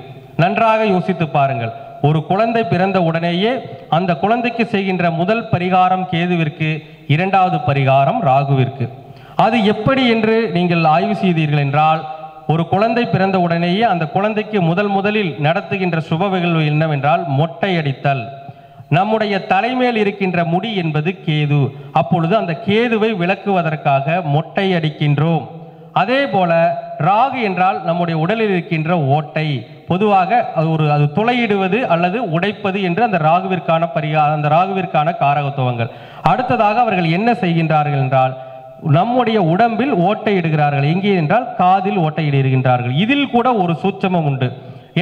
நன்றாக யோசித்து பாருங்கள். ஒரு குழந்தை பிறந்த உடனேயே அந்த குழந்தைக்கு செய்கின்ற முதல் பரிகாரம் கேதுவிற்கு, இரண்டாவது பரிகாரம் ராகுவிற்கு. அது எப்படி என்று நீங்கள் ஆய்வு செய்தீர்கள் என்றால், ஒரு குழந்தை பிறந்த உடனேயே அந்த குழந்தைக்கு முதலில் நடத்துகின்ற சுப நிகழ்வு என்னவென்றால் மொட்டை அடித்தல். நம்முடைய தலைமையில் இருக்கின்ற முடி என்பது கேது. அப்பொழுது அந்த கேதுவை விளக்குவதற்காக மொட்டை அடிக்கின்றோம். அதே போல ராகு என்றால் நம்முடைய உடலில் இருக்கின்ற ஓட்டை. பொதுவாக அது துளையிடுவது அல்லது உடைப்பது என்று அந்த ராகுவிற்கான காரகத்துவங்கள். அடுத்ததாக அவர்கள் என்ன செய்கின்றார்கள் என்றால், நம்முடைய உடம்பில் ஓட்டையிடுகிறார்கள். எங்கே என்றால் காதில் ஓட்டையிடுகின்றார்கள். இதில் கூட ஒரு சூட்சமம் உண்டு.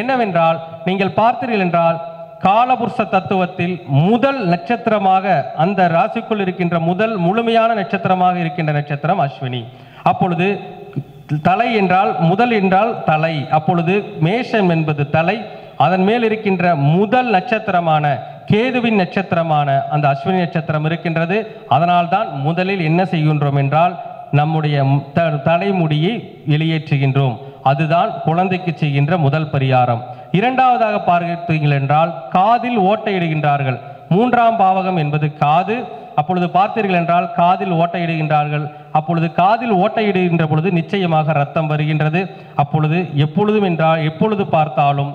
என்னவென்றால், நீங்கள் பார்த்தீர்கள் என்றால் காலபுருஷ தத்துவத்தில் முதல் நட்சத்திரமாக அந்த ராசிக்குள் இருக்கின்ற முதல் முழுமையான நட்சத்திரமாக இருக்கின்ற நட்சத்திரம் அஸ்வினி. அப்பொழுது தலை என்றால் முதல் என்றால் தலை. அப்பொழுது மேஷம் என்பது தலை. அதன் மேல் இருக்கின்ற முதல் நட்சத்திரமான கேதுவின் நட்சத்திரமான அந்த அஸ்வினி நட்சத்திரம் இருக்கின்றது. அதனால்தான் முதலில் என்ன செய்கின்றோம் என்றால் நம்முடைய தலைமுடியை வெளியேற்றுகின்றோம். அதுதான் குழந்தைக்கு செய்கின்ற முதல் பரிகாரம். இரண்டாவதாக பார்த்தீர்கள் என்றால் காதில் ஓட்டையிடுகின்றார்கள். மூன்றாம் பாவகம் என்பது காது. அப்பொழுது பார்த்தீர்கள் என்றால் காதில் ஓட்டையிடுகின்றார்கள். அப்பொழுது காதில் ஓட்டையிடுகின்ற பொழுது நிச்சயமாக ரத்தம் வருகின்றது. அப்பொழுது எப்பொழுது பார்த்தாலும்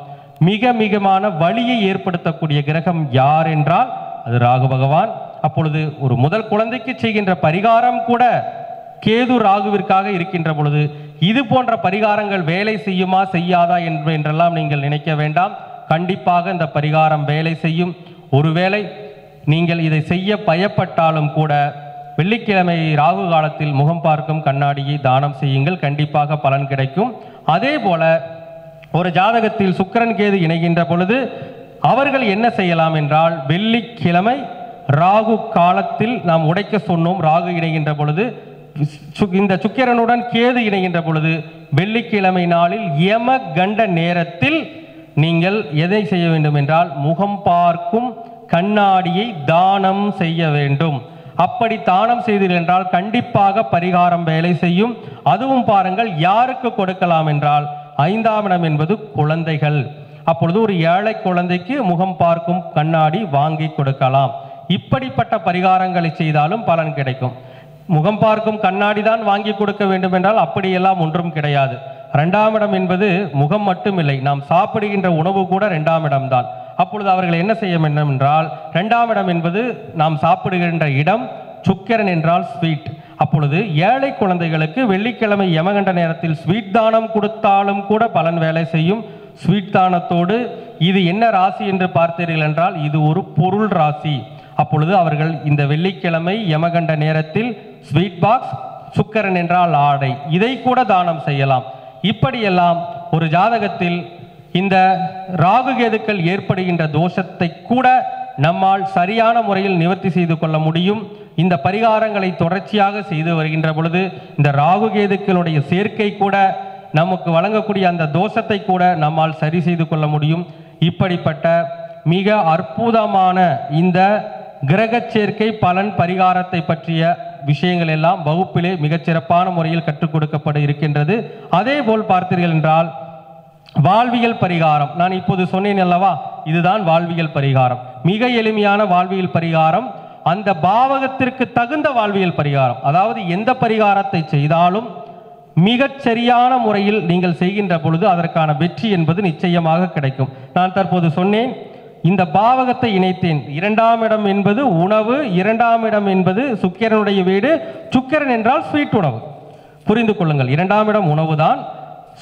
மிகமான வலியை ஏற்படுத்தக்கூடிய கிரகம் யார் என்றால் அது ராகு பகவான். அப்பொழுது ஒரு முதல் குழந்தைக்கு செய்கின்ற பரிகாரம் கூட கேது ராகுவிற்காக இருக்கின்ற பொழுது இது போன்ற பரிகாரங்கள் வேலை செய்யுமா செய்யாதா என்றெல்லாம் நீங்கள் நினைக்க வேண்டாம். கண்டிப்பாக இந்த பரிகாரம் வேலை செய்யும். ஒருவேளை நீங்கள் இதை செய்ய பயப்பட்டாலும் கூட வெள்ளிக்கிழமை ராகு காலத்தில் முகம் பார்க்கும் கண்ணாடியை தானம் செய்யுங்கள், கண்டிப்பாக பலன் கிடைக்கும். அதே போல ஒரு ஜாதகத்தில் சுக்கிரன் கேது இணைகின்ற பொழுது அவர்கள் என்ன செய்யலாம் என்றால், வெள்ளிக்கிழமை ராகு காலத்தில் நாம் உடைக்க சொன்னோம். ராகு இணைகின்ற பொழுது இந்த சுக்கிரனுடன் கேது இணைகின்ற பொழுது வெள்ளிக்கிழமை நாளில் யம கண்ட நேரத்தில் நீங்கள் எதை செய்ய வேண்டும் என்றால் முகம் பார்க்கும் கண்ணாடியை தானம் செய்ய வேண்டும். அப்படி தானம் செய்தீர்கள் என்றால் கண்டிப்பாக பரிகாரம் வேலை செய்யும். அதுவும் பாருங்கள், யாருக்கு கொடுக்கலாம் என்றால் 5ஆம் இடம் என்பது குழந்தைகள். அப்பொழுது ஒரு ஏழை குழந்தைக்கு முகம் பார்க்கும் கண்ணாடி வாங்கி கொடுக்கலாம். இப்படிப்பட்ட பரிகாரங்களை செய்தாலும் பலன் கிடைக்கும். முகம் பார்க்கும் கண்ணாடி தான் வாங்கி கொடுக்க வேண்டும் என்றால் அப்படியெல்லாம் ஒன்றும் கிடையாது. 2ஆம் இடம் என்பது முகம் மட்டுமில்லை, நாம் சாப்பிடுகின்ற உணவு கூட 2ஆம் இடம்தான். அப்பொழுது அவர்கள் என்ன செய்ய வேண்டும் என்றால், 2ஆம் இடம் என்பது நாம் சாப்பிடுகின்ற இடம். சுக்கிரன் என்றால் ஸ்வீட். அப்பொழுது ஏழை குழந்தைகளுக்கு வெள்ளிக்கிழமை யமகண்ட நேரத்தில் ஸ்வீட் தானம் கொடுத்தாலும் கூட பலன் வேலை செய்யும். ஸ்வீட் தானத்தோடு இது என்ன ராசி என்று பார்த்தீர்கள் என்றால் இது ஒரு பொருள் ராசி. அப்பொழுது அவர்கள் இந்த வெள்ளிக்கிழமை யமகண்ட நேரத்தில் ஸ்வீட் பாக்ஸ், சுக்கிரன் என்றால் ஆடை, இதை கூட தானம் செய்யலாம். இப்படியெல்லாம் ஒரு ஜாதகத்தில் இந்த ராகு கேதுக்கள் ஏற்படுகின்ற தோஷத்தை கூட நம்மால் சரியான முறையில் நிவர்த்தி செய்து கொள்ள முடியும். இந்த பரிகாரங்களை தொடர்ச்சியாக செய்து வருகின்ற பொழுது இந்த ராகு கேதுக்களுடைய சேர்க்கை கூட நமக்கு வழங்கக்கூடிய அந்த தோஷத்தை கூட நம்மால் சரி செய்து கொள்ள முடியும். இப்படிப்பட்ட மிக அற்புதமான இந்த கிரக சேர்க்கை பலன் பரிகாரத்தை பற்றிய விஷயங்கள் எல்லாம் வகுப்பிலே மிகச்சிறப்பான முறையில் கற்றுக் கொடுக்கப்பட இருக்கின்றது. அதே போல் பார்த்தீர்கள் என்றால் வாழ்வியல் பரிகாரம், நான் இப்போது சொன்னேன் அல்லவா, இதுதான் வாழ்வியல் பரிகாரம். மிக எளிமையான வாழ்வியல் பரிகாரம், அந்த பாவகத்திற்கு தகுந்த வாழ்வியல் பரிகாரம். அதாவது எந்த பரிகாரத்தை செய்தாலும் மிகச் சரியான முறையில் நீங்கள் செய்கின்ற பொழுது அதற்கான வெற்றி என்பது நிச்சயமாக கிடைக்கும். நான் தற்போது சொன்னேன், இந்த பாவகத்தை இணைத்தேன். 2ஆம் இடம் என்பது உணவு, 2ஆம் இடம் என்பது சுக்கிரனுடைய வீடு. சுக்கிரன் என்றால் ஸ்வீட் உணவு, புரிந்து கொள்ளுங்கள். 2ஆம் இடம் உணவு தான்,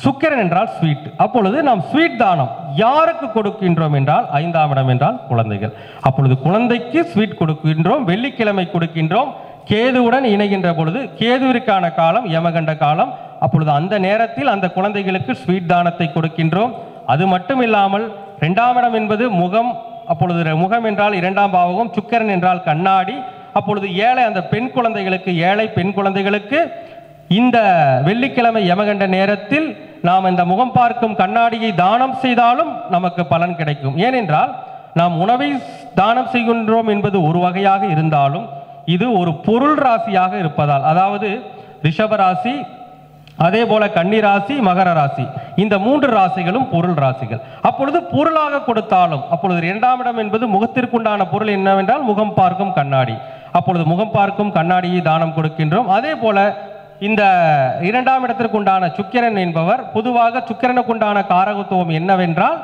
சுக்கிரன் என்றால் ஸ்வீட். அப்பொழுது நாம் ஸ்வீட் தானம் யாருக்கு கொடுக்கின்றோம் என்றால் 5ஆம் இடம் என்றால் குழந்தைகள். அப்பொழுது குழந்தைக்கு ஸ்வீட் கொடுக்கின்றோம், வெள்ளிக்கிழமை கொடுக்கின்றோம். கேதுவுடன் இணைகின்ற பொழுது கேதுவிற்கான காலம் யமகண்ட காலம். அப்பொழுது அந்த நேரத்தில் அந்த குழந்தைகளுக்கு ஸ்வீட் தானத்தை கொடுக்கின்றோம். அது மட்டும் இல்லாமல் 2ஆம் இடம் என்பது முகம். அப்பொழுது முகம் என்றால் 2ஆம் பாவகம், சுக்கிரன் என்றால் கண்ணாடி. அப்பொழுது ஏழை அந்த பெண் குழந்தைகளுக்கு, ஏழை பெண் குழந்தைகளுக்கு இந்த வெள்ளிக்கிழமை யமகண்ட நேரத்தில் நாம் இந்த முகம் பார்க்கும் கண்ணாடியை தானம் செய்தாலும் நமக்கு பலன் கிடைக்கும். ஏனென்றால் நாம் உணவை தானம் செய்கின்றோம் என்பது ஒரு வகையாக இருந்தாலும் இது ஒரு பொருள் ராசியாக இருப்பதால், அதாவது ரிஷப ராசி, அதே போல கன்னி ராசி, மகர ராசி, இந்த 3 ராசிகளும் பொருள் ராசிகள். அப்பொழுது பொருளாக கொடுத்தாலும், அப்பொழுது 2ஆம் இடம் என்பது முகத்திற்குண்டான பொருள் என்னவென்றால் முகம் பார்க்கும் கண்ணாடி. அப்பொழுது முகம் பார்க்கும் கண்ணாடியை தானம் கொடுக்கின்றோம். அதே போல இந்த 2ஆம் இடத்திற்குண்டான சுக்கிரன் என்பவர், பொதுவாக சுக்கிரனுக்குண்டான காரகத்துவம் என்னவென்றால்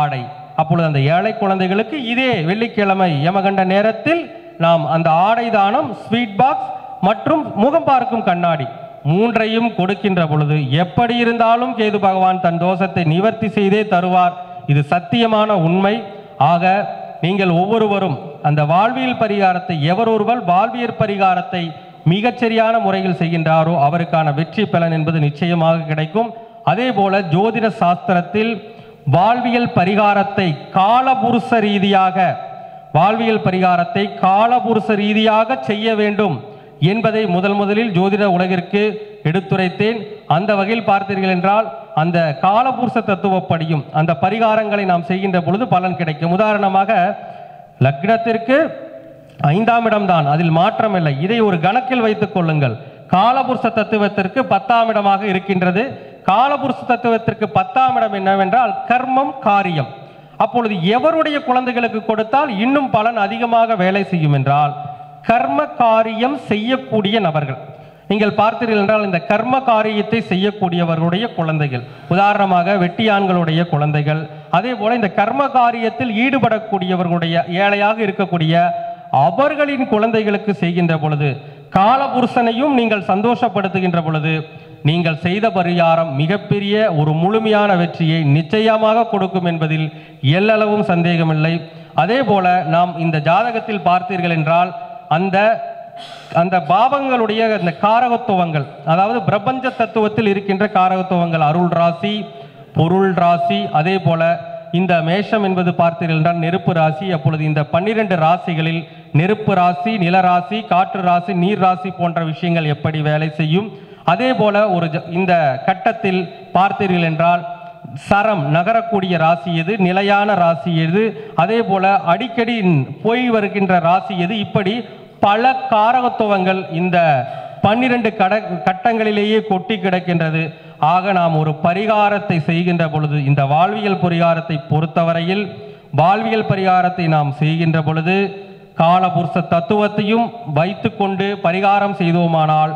ஆடை. அப்பொழுது அந்த ஏழை குழந்தைகளுக்கு இதே வெள்ளிக்கிழமை யமகண்ட நேரத்தில் நாம் அந்த ஆடை தானம், ஸ்வீட் பாக்ஸ் மற்றும் முகம் பார்க்கும் கண்ணாடி 3ஐயும் கொடுக்கின்ற பொழுது எப்படி இருந்தாலும் கேது பகவான் தன் தோஷத்தை நிவர்த்தி செய்தே தருவார். இது சத்தியமான உண்மை. ஆக நீங்கள் ஒவ்வொருவரும் அந்த வாழ்வியல் பரிகாரத்தை, எவர் ஒருவர் வாழ்வியல் பரிகாரத்தை மிகச்சரியான முறையில் செய்கின்றாரோ அவருக்கான வெற்றி பலன் என்பது நிச்சயமாக கிடைக்கும். அதே போல ஜோதிட சாஸ்திரத்தில் வாழ்வியல் பரிகாரத்தை காலபுருஷ ரீதியாக, வாழ்வியல் பரிகாரத்தை காலபுருஷ ரீதியாக செய்ய வேண்டும் என்பதை முதலில் ஜோதிட உலகிற்கு எடுத்துரைத்தேன். அந்த வகையில் பார்த்தீர்கள் என்றால் அந்த காலபுருஷ தத்துவப்படியும் அந்த பரிகாரங்களை நாம் செய்கின்ற பொழுது பலன் கிடைக்கும். உதாரணமாக லக்னத்திற்கு 5ஆம் இடம்தான், அதில் மாற்றம் இல்லை. இதை ஒரு கணக்கில் வைத்துக் கொள்ளுங்கள். காலபுருஷ தத்துவத்திற்கு 10ஆம் இடமாக இருக்கின்றது. காலபுருஷ தத்துவத்திற்கு 10ஆம் இடம் என்னவென்றால் கர்மம், காரியம். அப்பொழுது எவருடைய குழந்தைகளுக்கு கொடுத்தால் இன்னும் பலன் அதிகமாக வேலை செய்யும் என்றால் கர்ம காரியம் செய்யக்கூடிய நபர்கள். நீங்கள் பார்த்தீர்கள் என்றால் இந்த கர்ம காரியத்தை செய்யக்கூடியவர்களுடைய குழந்தைகள், உதாரணமாக வெட்டியான்களுடைய குழந்தைகள், அதே போல இந்த கர்ம காரியத்தில் ஈடுபடக்கூடியவர்களுடைய, ஏழையாக இருக்கக்கூடிய அவர்களின் குழந்தைகளுக்கு செய்கின்ற பொழுது, காலபுருஷனையும் நீங்கள் சந்தோஷப்படுத்துகின்ற பொழுது நீங்கள் செய்த பரிகாரம் மிகப்பெரிய ஒரு முழுமையான வெற்றியை நிச்சயமாக கொடுக்கும் என்பதில் எல்லளவும் சந்தேகமில்லை. அதே போல நாம் இந்த ஜாதகத்தில் பார்த்தீர்கள் என்றால் அந்த பாவங்களுடைய அந்த காரகத்துவங்கள், அதாவது பிரபஞ்ச தத்துவத்தில் இருக்கின்ற காரகத்துவங்கள், அருள் ராசி, பொருள் ராசி, அதே போல இந்த மேஷம் என்பது பார்த்தீர்கள் என்றால் நெருப்பு ராசி. அப்பொழுது இந்த 12 ராசிகளில் நெருப்பு ராசி, நிலராசி, காற்று ராசி, நீர் ராசி போன்ற விஷயங்கள் எப்படி வேலை செய்யும், அதே போல இந்த கட்டத்தில் பார்த்தீர்கள் என்றால் சரம் நகரக்கூடிய ராசி எது, நிலையான ராசி எது, அதே போல அடிக்கடி போய் வருகின்ற ராசி எது, இப்படி பல காரகத்துவங்கள் இந்த 12 கட்டங்களிலேயே கொட்டி கிடக்கின்றது. ஆக நாம் ஒரு பரிகாரத்தை செய்கின்ற பொழுது, இந்த வாழ்வியல் பரிகாரத்தை பொறுத்தவரையில் வாழ்வியல் பரிகாரத்தை நாம் செய்கின்ற பொழுது காலபுருஷ தத்துவத்தையும் வைத்து கொண்டு பரிகாரம் செய்தோமானால்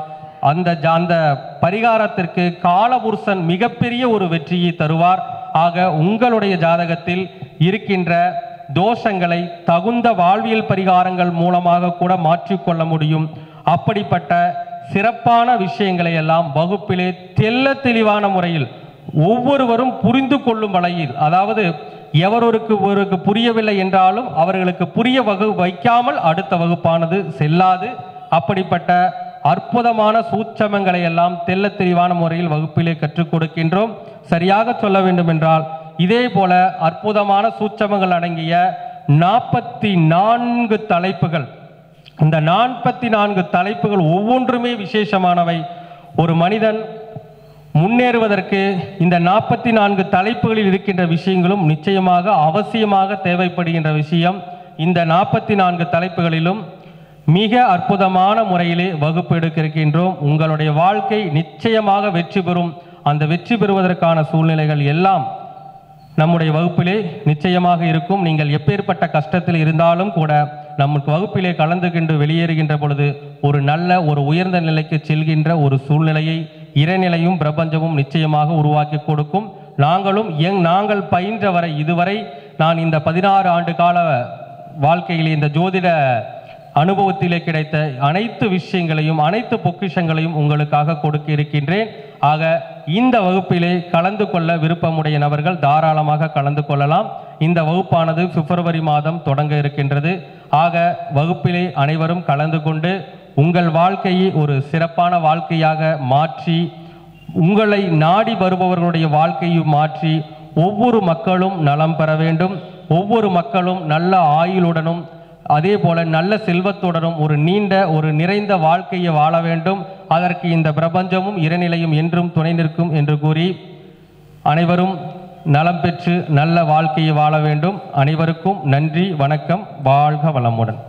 அந்த பரிகாரத்திற்கு காலபுருஷன் மிகப்பெரிய ஒரு வெற்றியை தருவார். ஆக உங்களுடைய ஜாதகத்தில் இருக்கின்ற தோஷங்களை தகுந்த வாழ்வியல் பரிகாரங்கள் மூலமாக கூட மாற்றிக்கொள்ள முடியும். அப்படிப்பட்ட சிறப்பான விஷயங்களை எல்லாம் வகுப்பிலே தெளிவான முறையில் ஒவ்வொருவரும் புரிந்து கொள்ளும் வகையில், அதாவது ஒருக்கு புரியவில்லை என்றாலும் அவர்களுக்கு புரிய வைக்காமல் அடுத்த வகுப்பானது செல்லாது. அப்படிப்பட்ட அற்புதமான சூட்சமங்களை எல்லாம் தெளிவான முறையில் வகுப்பிலே கற்றுக் கொடுக்கின்றோம். சரியாக சொல்ல வேண்டும் என்றால் இதே போல அற்புதமான சூட்சமங்கள் அடங்கிய 44 தலைப்புகள். இந்த 44 தலைப்புகள் ஒவ்வொன்றுமே விசேஷமானவை. ஒரு மனிதன் முன்னேறுவதற்கு இந்த 44 தலைப்புகளில் இருக்கின்ற விஷயங்களும் நிச்சயமாக அவசியமாக தேவைப்படுகின்ற விஷயம். இந்த 44 தலைப்புகளிலும் மிக அற்புதமான முறையிலே வகுப்பு எடுக்க இருக்கின்றோம். உங்களுடைய வாழ்க்கை நிச்சயமாக வெற்றி பெறும். அந்த வெற்றி பெறுவதற்கான சூழ்நிலைகள் எல்லாம் நம்முடைய வகுப்பிலே நிச்சயமாக இருக்கும். நீங்கள் எப்பேற்பட்ட கஷ்டத்தில் இருந்தாலும் கூட நமக்கு வகுப்பிலே கலந்து கொண்டு வெளியேறுகின்ற பொழுது ஒரு நல்ல ஒரு உயர்ந்த நிலைக்கு செல்கின்ற ஒரு சூழ்நிலையை இறைநிலையும் பிரபஞ்சமும் நிச்சயமாக உருவாக்கி கொடுக்கும். நாங்கள் பயின்ற வரை இதுவரை நான் இந்த 16 ஆண்டு கால வாழ்க்கையிலே இந்த ஜோதிட அனுபவத்திலே கிடைத்த அனைத்து விஷயங்களையும் அனைத்து பொக்கிஷங்களையும் உங்களுக்காக கொடுக்க இருக்கின்றேன். ஆக இந்த வகுப்பிலே கலந்து கொள்ள விருப்பமுடைய நபர்கள் தாராளமாக கலந்து கொள்ளலாம். இந்த வகுப்பானது பிப்ரவரி மாதம் தொடங்க இருக்கின்றது. ஆக வகுப்பிலே அனைவரும் கலந்து கொண்டு உங்கள் வாழ்க்கையை ஒரு சிறப்பான வாழ்க்கையாக மாற்றி உங்களை நாடி வருபவர்களுடைய வாழ்க்கையை மாற்றி ஒவ்வொரு மக்களும் நலம் பெற வேண்டும். ஒவ்வொரு மக்களும் நல்ல ஆயுளுடனும் அதே போல நல்ல செல்வத்துடனும் ஒரு நீண்ட ஒரு நிறைந்த வாழ்க்கையை வாழ வேண்டும். அதற்கு இந்த பிரபஞ்சமும் இறைநிலையும் என்றும் துணை நிற்கும் என்று கூறி அனைவரும் நலம் பெற்று நல்ல வாழ்க்கையை வாழ வேண்டும். அனைவருக்கும் நன்றி, வணக்கம், வாழ்க வளமுடன்.